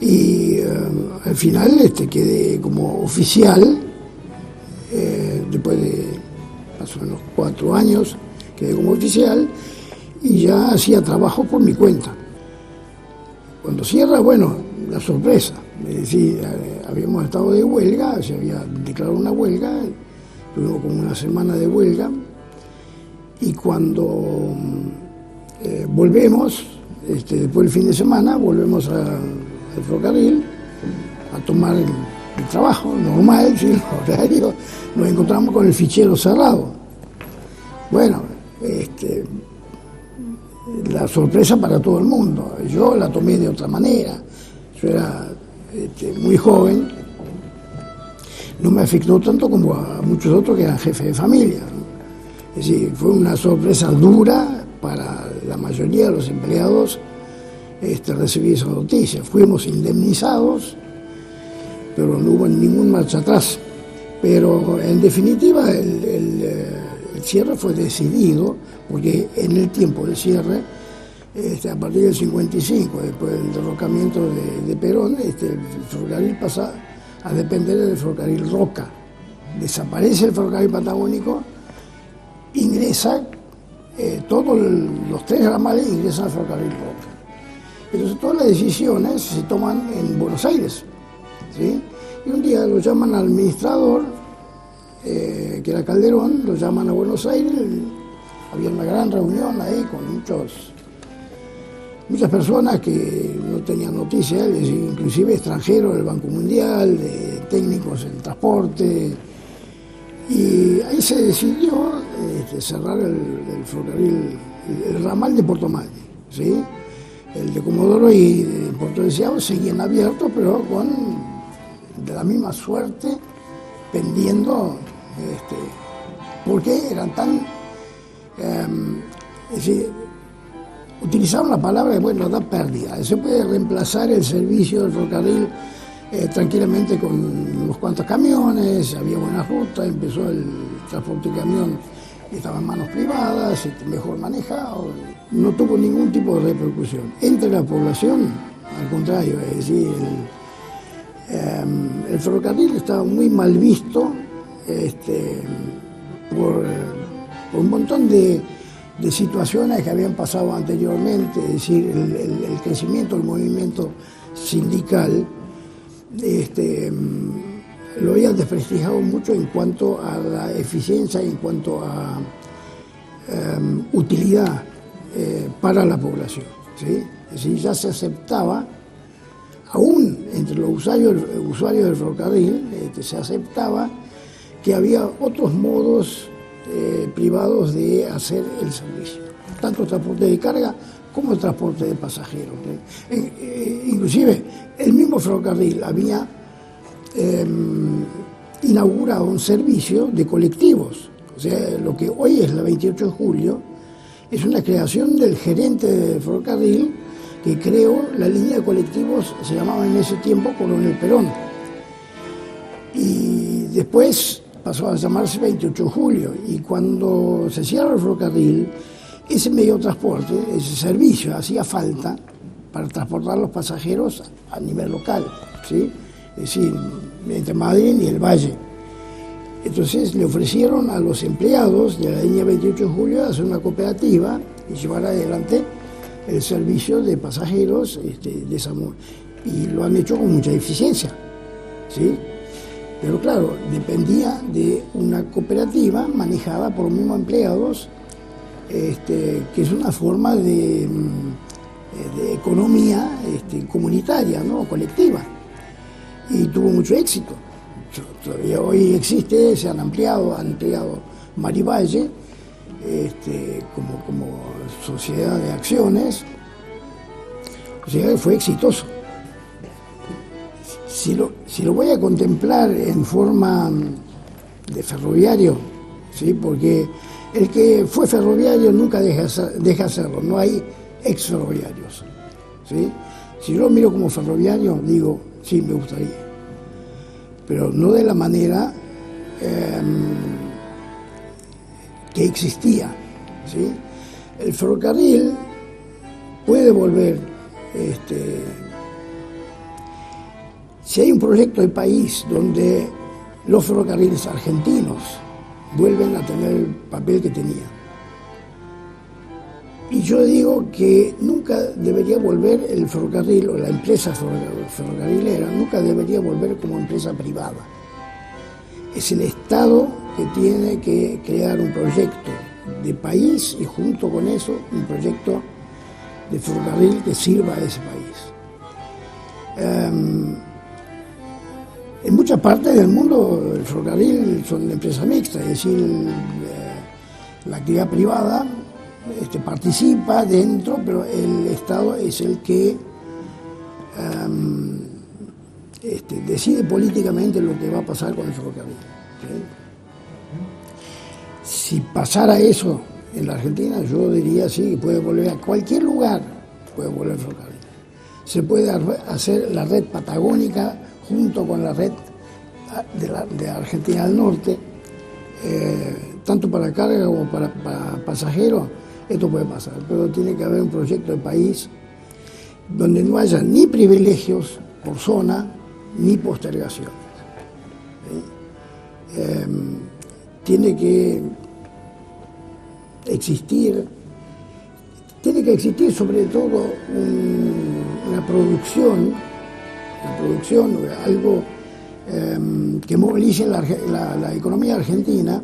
Y al final quedé como oficial, después de más o menos 4 años, quedé como oficial y ya hacía trabajo por mi cuenta. Cuando cierra, bueno, la sorpresa, es decir, habíamos estado de huelga, se había declarado una huelga, tuvimos como una semana de huelga, y cuando volvemos, después del fin de semana, volvemos al ferrocarril a tomar el trabajo normal, ¿sí? El horario, nos encontramos con el fichero cerrado. Bueno, la sorpresa para todo el mundo. Yo la tomé de otra manera. Yo era muy joven, no me afectó tanto como a muchos otros que eran jefes de familia, ¿no? Es decir, fue una sorpresa dura para la mayoría de los empleados recibir esa noticia. Fuimos indemnizados, pero no hubo ningún marcha atrás. Pero en definitiva el cierre fue decidido, porque en el tiempo del cierre, a partir del 55, después del derrocamiento de Perón, el ferrocarril pasa a depender del ferrocarril Roca. Desaparece el ferrocarril patagónico, ingresa, todos los 3 ramales ingresan al ferrocarril Roca. Entonces todas las decisiones se toman en Buenos Aires, ¿sí? Y un día lo llaman al administrador, que era Calderón, lo llaman a Buenos Aires, había una gran reunión ahí con muchas personas que no tenían noticias, inclusive extranjeros del Banco Mundial, técnicos en transporte, y ahí se decidió cerrar el ferrocarril, el ramal de Puerto Madryn, ¿sí? El de Comodoro y de Puerto Deseado seguían abiertos, pero de la misma suerte, pendiendo, porque eran tan, es decir, utilizaron la palabra de, bueno, da pérdida. Se puede reemplazar el servicio del ferrocarril tranquilamente con unos cuantos camiones, había buena ruta, empezó el transporte de camión, estaba en manos privadas, mejor manejado, no tuvo ningún tipo de repercusión. Entre la población, al contrario, es decir, el ferrocarril estaba muy mal visto por un montón de situaciones que habían pasado anteriormente, es decir, el crecimiento del movimiento sindical lo habían desprestigiado mucho en cuanto a la eficiencia, en cuanto a utilidad para la población, ¿sí? Es decir, ya se aceptaba, aún entre los usuarios del ferrocarril se aceptaba que había otros modos privados de hacer el servicio, tanto transporte de carga como transporte de pasajeros. Inclusive el mismo ferrocarril había inaugurado un servicio de colectivos. O sea, lo que hoy es la 28 de julio es una creación del gerente del ferrocarril que creó la línea de colectivos, se llamaba en ese tiempo Coronel Perón. Y después pasó a llamarse 28 de julio. Y cuando se cierra el ferrocarril, ese medio de transporte, ese servicio, hacía falta para transportar los pasajeros a nivel local, ¿sí? Es decir, entre Madrid y el Valle. Entonces le ofrecieron a los empleados de la línea 28 de julio hacer una cooperativa y llevar adelante el servicio de pasajeros de esa, y lo han hecho con mucha eficiencia, ¿sí? Pero claro, dependía de una cooperativa manejada por los mismos empleados, que es una forma de economía comunitaria, ¿no? Colectiva, y tuvo mucho éxito. Todavía hoy existe, se han ampliado Marivalle como sociedad de acciones, o sea, fue exitoso. Si lo voy a contemplar en forma de ferroviario, ¿sí? Porque el que fue ferroviario nunca deja hacerlo, no hay ex ferroviarios, ¿sí? Si yo lo miro como ferroviario, digo, sí, me gustaría, pero no de la manera que existía, ¿sí? El ferrocarril puede volver, si hay un proyecto de país donde los ferrocarriles argentinos vuelven a tener el papel que tenían. Y yo digo que nunca debería volver el ferrocarril o la empresa ferrocarrilera, nunca debería volver como empresa privada. Es el Estado que tiene que crear un proyecto de país y junto con eso un proyecto de ferrocarril que sirva a ese país. En muchas partes del mundo el ferrocarril son empresas mixtas, es decir, la actividad privada participa dentro, pero el Estado es el que decide políticamente lo que va a pasar con el ferrocarril, ¿sí? Si pasara eso en la Argentina, yo diría sí, puede volver a cualquier lugar, puede volver el ferrocarril. Se puede hacer la red patagónica junto con la red de Argentina del Norte, tanto para carga como para pasajeros. Esto puede pasar, pero tiene que haber un proyecto de país donde no haya ni privilegios por zona ni postergaciones. Tiene que existir sobre todo una producción, algo que movilice la economía argentina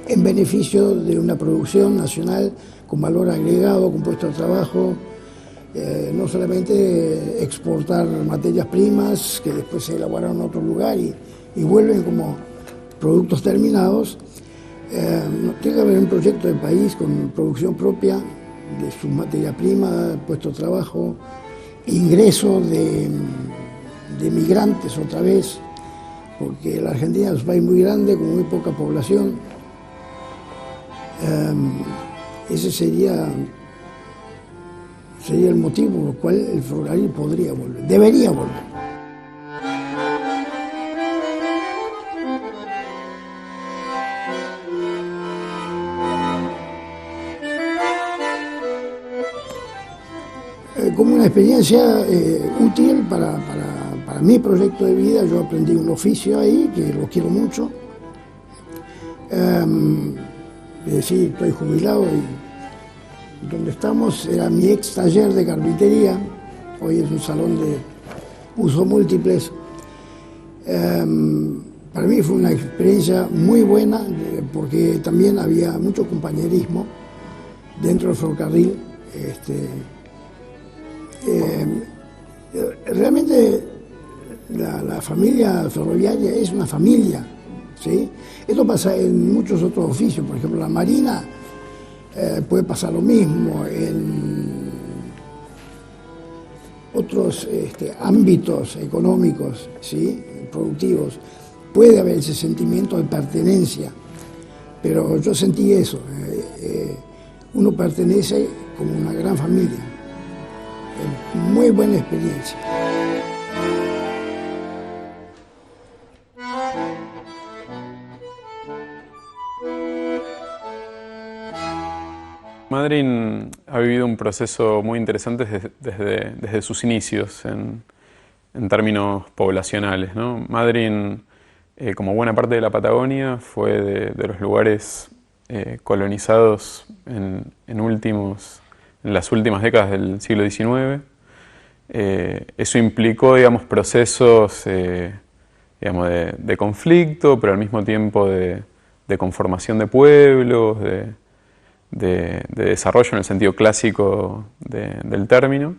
en beneficio de una producción nacional con valor agregado, con puestos de trabajo, no solamente exportar materias primas que después se elaboran en otro lugar y vuelven como productos terminados. Tiene que haber un proyecto de país con producción propia de sus materias primas, puestos de trabajo, ingreso de migrantes otra vez, porque la Argentina es un país muy grande con muy poca población. Ese sería el motivo por el cual el ferrocarril podría volver, debería volver. Como una experiencia útil para mi proyecto de vida. Yo aprendí un oficio ahí que lo quiero mucho. Es decir, estoy jubilado y donde estamos era mi ex taller de carpintería, hoy es un salón de uso múltiples. Para mí fue una experiencia muy buena porque también había mucho compañerismo dentro del ferrocarril. Realmente la familia ferroviaria es una familia, ¿sí? Esto pasa en muchos otros oficios, por ejemplo, la Marina puede pasar lo mismo, en otros ámbitos económicos, ¿sí? Productivos, puede haber ese sentimiento de pertenencia, pero yo sentí eso, uno pertenece como una gran familia, muy buena experiencia. Madryn ha vivido un proceso muy interesante desde sus inicios en términos poblacionales, ¿no? Madryn, como buena parte de la Patagonia, fue de los lugares colonizados en las últimas décadas del siglo XIX. Eso implicó, digamos, procesos digamos, de conflicto, pero al mismo tiempo de conformación de pueblos, de desarrollo en el sentido clásico del término.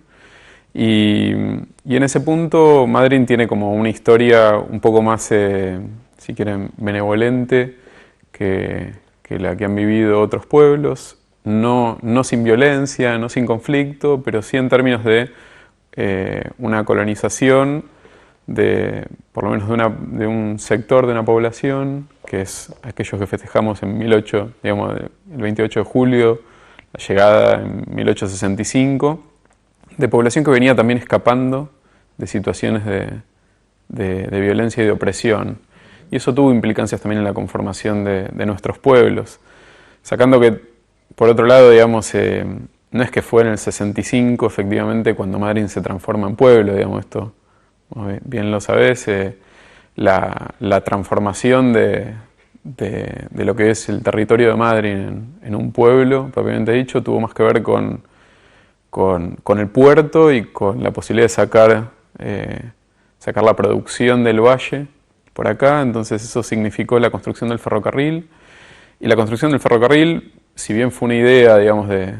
Y en ese punto Madryn tiene como una historia un poco más, si quieren, benevolente que la que han vivido otros pueblos, no sin violencia, no sin conflicto, pero sí en términos de una colonización por lo menos de un sector de una población, que es aquellos que festejamos en digamos, el 28 de julio, la llegada en 1865, de población que venía también escapando de situaciones de violencia y de opresión. Y eso tuvo implicancias también en la conformación de nuestros pueblos. Sacando que, por otro lado, digamos, no es que fue en el 65, efectivamente, cuando Madryn se transforma en pueblo, digamos, esto, como bien lo sabés, la transformación de lo que es el territorio de Madryn en un pueblo, propiamente dicho, tuvo más que ver con el puerto y con la posibilidad de sacar la producción del valle por acá. Entonces eso significó la construcción del ferrocarril. Y la construcción del ferrocarril, si bien fue una idea, digamos, de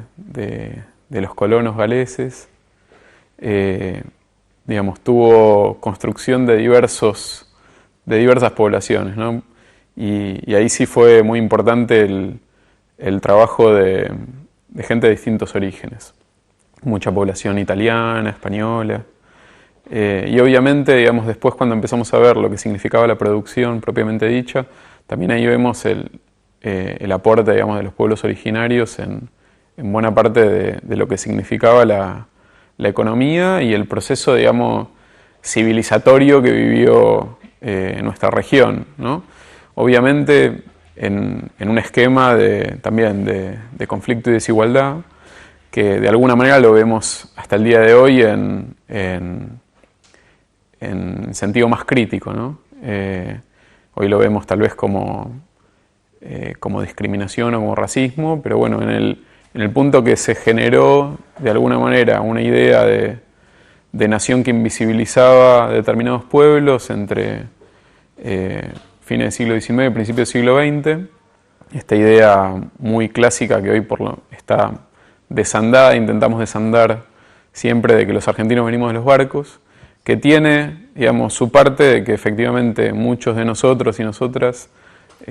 los colonos galeses, digamos, tuvo construcción de diversas poblaciones, ¿no? Y ahí sí fue muy importante el trabajo de gente de distintos orígenes. Mucha población italiana, española. Y obviamente, digamos, después cuando empezamos a ver lo que significaba la producción propiamente dicha, también ahí vemos el aporte, digamos, de los pueblos originarios en buena parte de lo que significaba la economía y el proceso, digamos, civilizatorio que vivió nuestra región, ¿no? Obviamente en un esquema también de conflicto y desigualdad, que de alguna manera lo vemos hasta el día de hoy en sentido más crítico, ¿no? Hoy lo vemos tal vez como discriminación o como racismo, pero bueno, en el punto que se generó de alguna manera una idea de nación que invisibilizaba determinados pueblos entre fines del siglo XIX y principios del siglo XX, esta idea muy clásica que hoy está desandada, intentamos desandar siempre, de que los argentinos venimos de los barcos, que tiene, digamos, su parte de que efectivamente muchos de nosotros y nosotras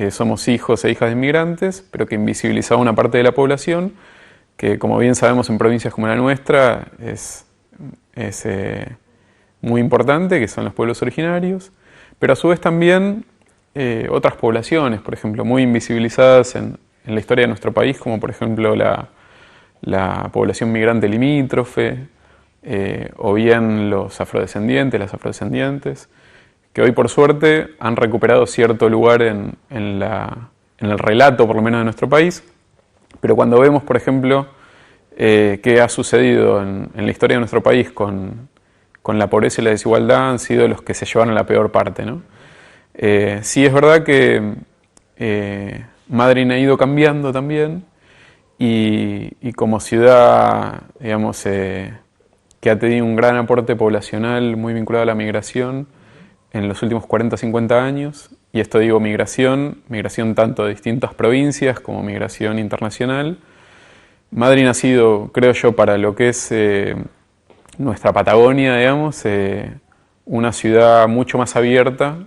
somos hijos e hijas de inmigrantes, pero que invisibilizaba una parte de la población que, como bien sabemos, en provincias como la nuestra es muy importante, que son los pueblos originarios, pero a su vez también otras poblaciones, por ejemplo, muy invisibilizadas en la historia de nuestro país, como por ejemplo la población migrante limítrofe, o bien los afrodescendientes, las afrodescendientes, que hoy por suerte han recuperado cierto lugar en el relato, por lo menos de nuestro país, pero cuando vemos, por ejemplo, qué ha sucedido en la historia de nuestro país con la pobreza y la desigualdad, han sido los que se llevaron la peor parte, ¿no? Sí es verdad que Madryn ha ido cambiando también, y como ciudad, digamos, que ha tenido un gran aporte poblacional muy vinculado a la migración en los últimos 40 o 50 años, y esto digo migración tanto de distintas provincias como migración internacional. Madryn ha sido, creo yo, para lo que es nuestra Patagonia, digamos, una ciudad mucho más abierta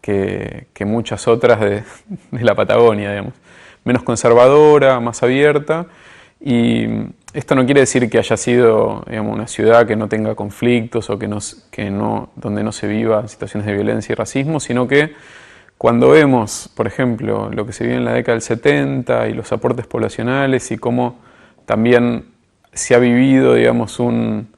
que muchas otras de la Patagonia, digamos. Menos conservadora, más abierta, y esto no quiere decir que haya sido, digamos, una ciudad que no tenga conflictos o donde no se viva situaciones de violencia y racismo, sino que cuando vemos, por ejemplo, lo que se vive en la década del 70 y los aportes poblacionales y cómo también se ha vivido, digamos, un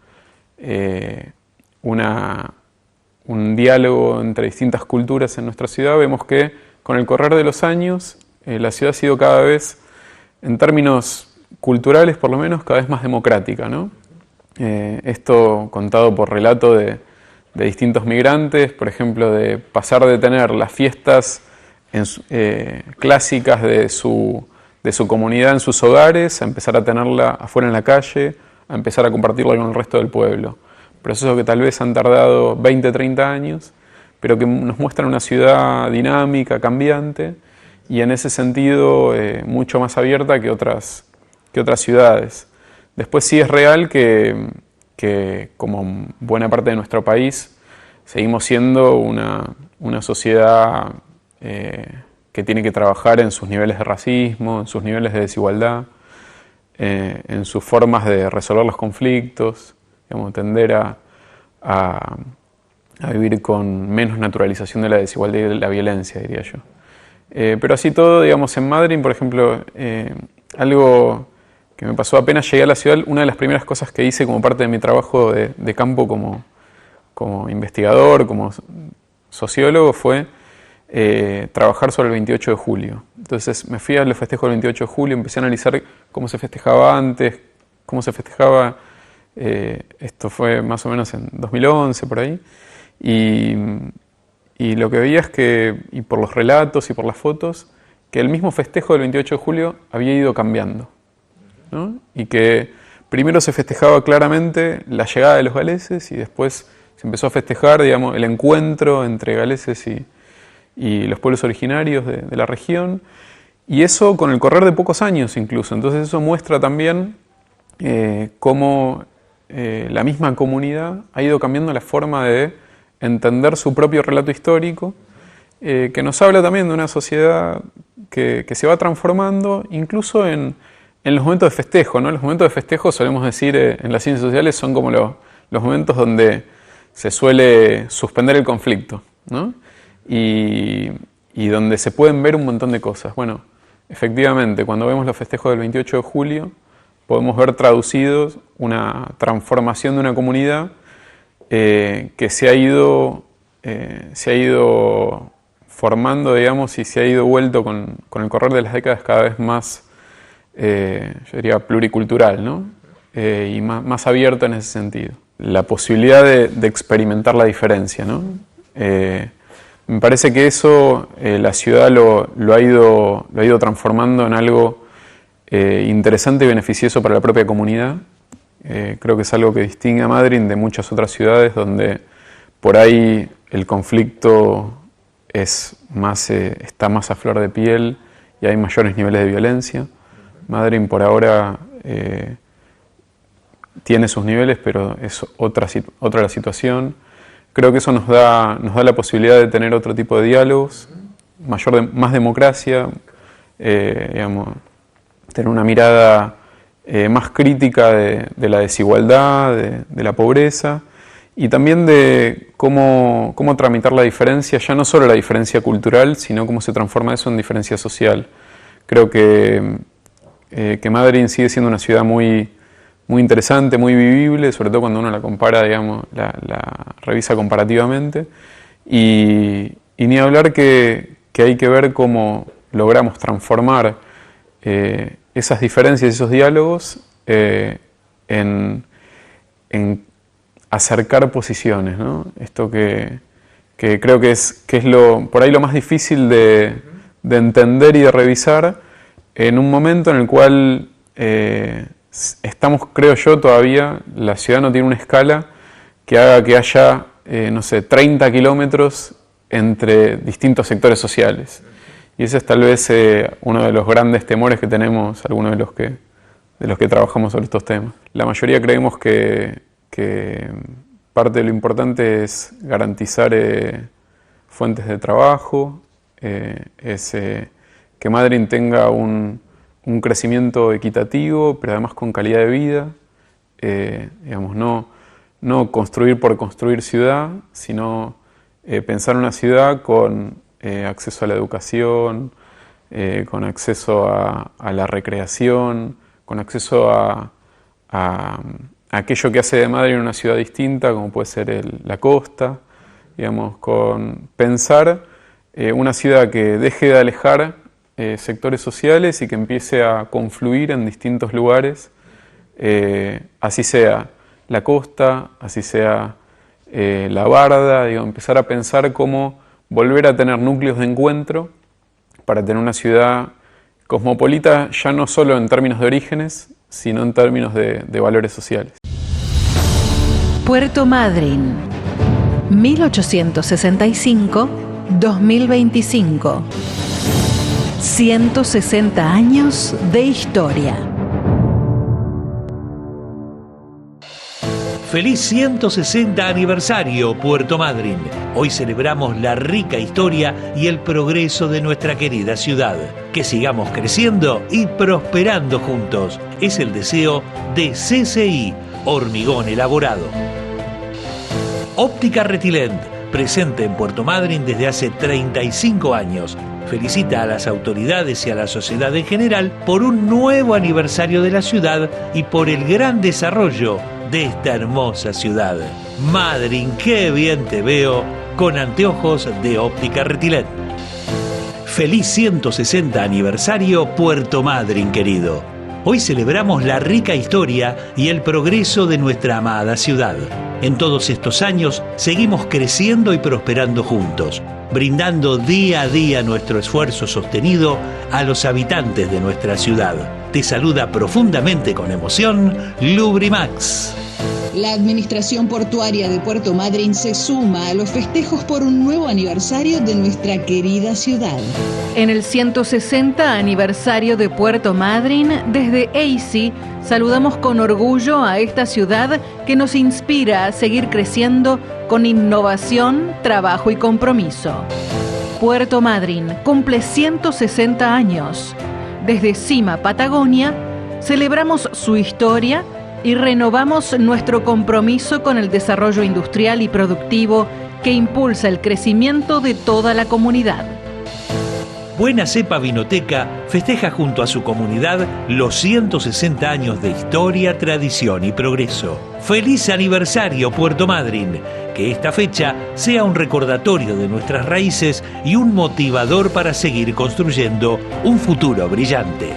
diálogo entre distintas culturas en nuestra ciudad, vemos que con el correr de los años la ciudad ha sido cada vez, en términos culturales por lo menos, cada vez más democrática, ¿no? Esto contado por relato de distintos migrantes, por ejemplo, de pasar de tener las fiestas clásicas de su comunidad en sus hogares, a empezar a tenerla afuera en la calle, a empezar a compartirla con el resto del pueblo. Procesos que tal vez han tardado 20, 30 años, pero que nos muestran una ciudad dinámica, cambiante, y en ese sentido mucho más abierta que otras ciudades. Después sí es real que como buena parte de nuestro país seguimos siendo una sociedad que tiene que trabajar en sus niveles de racismo, en sus niveles de desigualdad, en sus formas de resolver los conflictos, digamos, tender a vivir con menos naturalización de la desigualdad y de la violencia, diría yo. Pero así todo, digamos, en Madryn, por ejemplo, algo que me pasó apenas llegué a la ciudad, una de las primeras cosas que hice como parte de mi trabajo de campo como investigador, como sociólogo, fue trabajar sobre el 28 de julio. Entonces me fui al festejo del 28 de julio, empecé a analizar cómo se festejaba antes, cómo se festejaba, esto fue más o menos en 2011, por ahí, y lo que veía es que, y por los relatos y por las fotos, que el mismo festejo del 28 de julio había ido cambiando, ¿no? Y que primero se festejaba claramente la llegada de los galeses y después se empezó a festejar, digamos, el encuentro entre galeses y los pueblos originarios de la región, y eso con el correr de pocos años incluso. Entonces eso muestra también cómo la misma comunidad ha ido cambiando la forma de entender su propio relato histórico, que nos habla también de una sociedad que se va transformando incluso en los momentos de festejo, ¿no? Los momentos de festejo, solemos decir en las ciencias sociales, son como los momentos donde se suele suspender el conflicto, ¿no? Y donde se pueden ver un montón de cosas. Bueno, efectivamente, cuando vemos los festejos del 28 de julio, podemos ver traducidos una transformación de una comunidad que se ha ido formando, digamos, y se ha ido vuelto con el correr de las décadas cada vez más, yo diría, pluricultural, ¿no? Y más abierto en ese sentido. La posibilidad de experimentar la diferencia, ¿no? Me parece que eso la ciudad lo ha ido transformando en algo interesante y beneficioso para la propia comunidad. Creo que es algo que distingue a Madryn de muchas otras ciudades donde por ahí el conflicto está más a flor de piel y hay mayores niveles de violencia. Madryn por ahora tiene sus niveles, pero es otra la situación. Creo que eso nos da la posibilidad de tener otro tipo de diálogos, más democracia, digamos, tener una mirada más crítica de la desigualdad, de la pobreza, y también de cómo tramitar la diferencia, ya no solo la diferencia cultural, sino cómo se transforma eso en diferencia social. Creo que Madryn sigue siendo una ciudad muy interesante, muy vivible, sobre todo cuando uno la compara, digamos, la revisa comparativamente, y ni hablar que hay que ver cómo logramos transformar esas diferencias, esos diálogos en acercar posiciones, ¿no? Esto que creo que es por ahí lo más difícil de entender y de revisar en un momento en el cual estamos, creo yo, todavía, la ciudad no tiene una escala que haga que haya, 30 kilómetros entre distintos sectores sociales. Y ese es tal vez uno de los grandes temores que tenemos, algunos de los que los que trabajamos sobre estos temas. La mayoría creemos que parte de lo importante es garantizar fuentes de trabajo, que Madryn tenga un crecimiento equitativo, pero además con calidad de vida. Digamos, no construir por construir ciudad, sino pensar una ciudad con acceso a la educación, con acceso a la recreación, con acceso a aquello que hace de Madryn una ciudad distinta, como puede ser la costa, digamos, con pensar una ciudad que deje de alejar sectores sociales y que empiece a confluir en distintos lugares, así sea la costa, así sea la barda, digo, empezar a pensar cómo volver a tener núcleos de encuentro para tener una ciudad cosmopolita, ya no solo en términos de orígenes, sino en términos de valores sociales. Puerto Madryn, 1865-2025. 160 años de historia. Feliz 160 aniversario, Puerto Madryn. Hoy celebramos la rica historia y el progreso de nuestra querida ciudad. Que sigamos creciendo y prosperando juntos. Es el deseo de CCI, Hormigón Elaborado. Óptica Retilent, presente en Puerto Madryn desde hace 35 años. Felicita a las autoridades y a la sociedad en general por un nuevo aniversario de la ciudad y por el gran desarrollo de esta hermosa ciudad. Madryn, qué bien te veo con anteojos de Óptica Retilent. Feliz 160 aniversario, Puerto Madryn querido. Hoy celebramos la rica historia y el progreso de nuestra amada ciudad. En todos estos años seguimos creciendo y prosperando juntos, brindando día a día nuestro esfuerzo sostenido a los habitantes de nuestra ciudad. Te saluda profundamente con emoción Lubrimax. La Administración Portuaria de Puerto Madryn se suma a los festejos por un nuevo aniversario de nuestra querida ciudad. En el 160 aniversario de Puerto Madryn, desde EISI, saludamos con orgullo a esta ciudad que nos inspira a seguir creciendo con innovación, trabajo y compromiso. Puerto Madryn cumple 160 años. Desde CIMA Patagonia, celebramos su historia y renovamos nuestro compromiso con el desarrollo industrial y productivo que impulsa el crecimiento de toda la comunidad. Buena Cepa Vinoteca festeja junto a su comunidad los 160 años de historia, tradición y progreso. ¡Feliz aniversario, Puerto Madryn! Que esta fecha sea un recordatorio de nuestras raíces y un motivador para seguir construyendo un futuro brillante.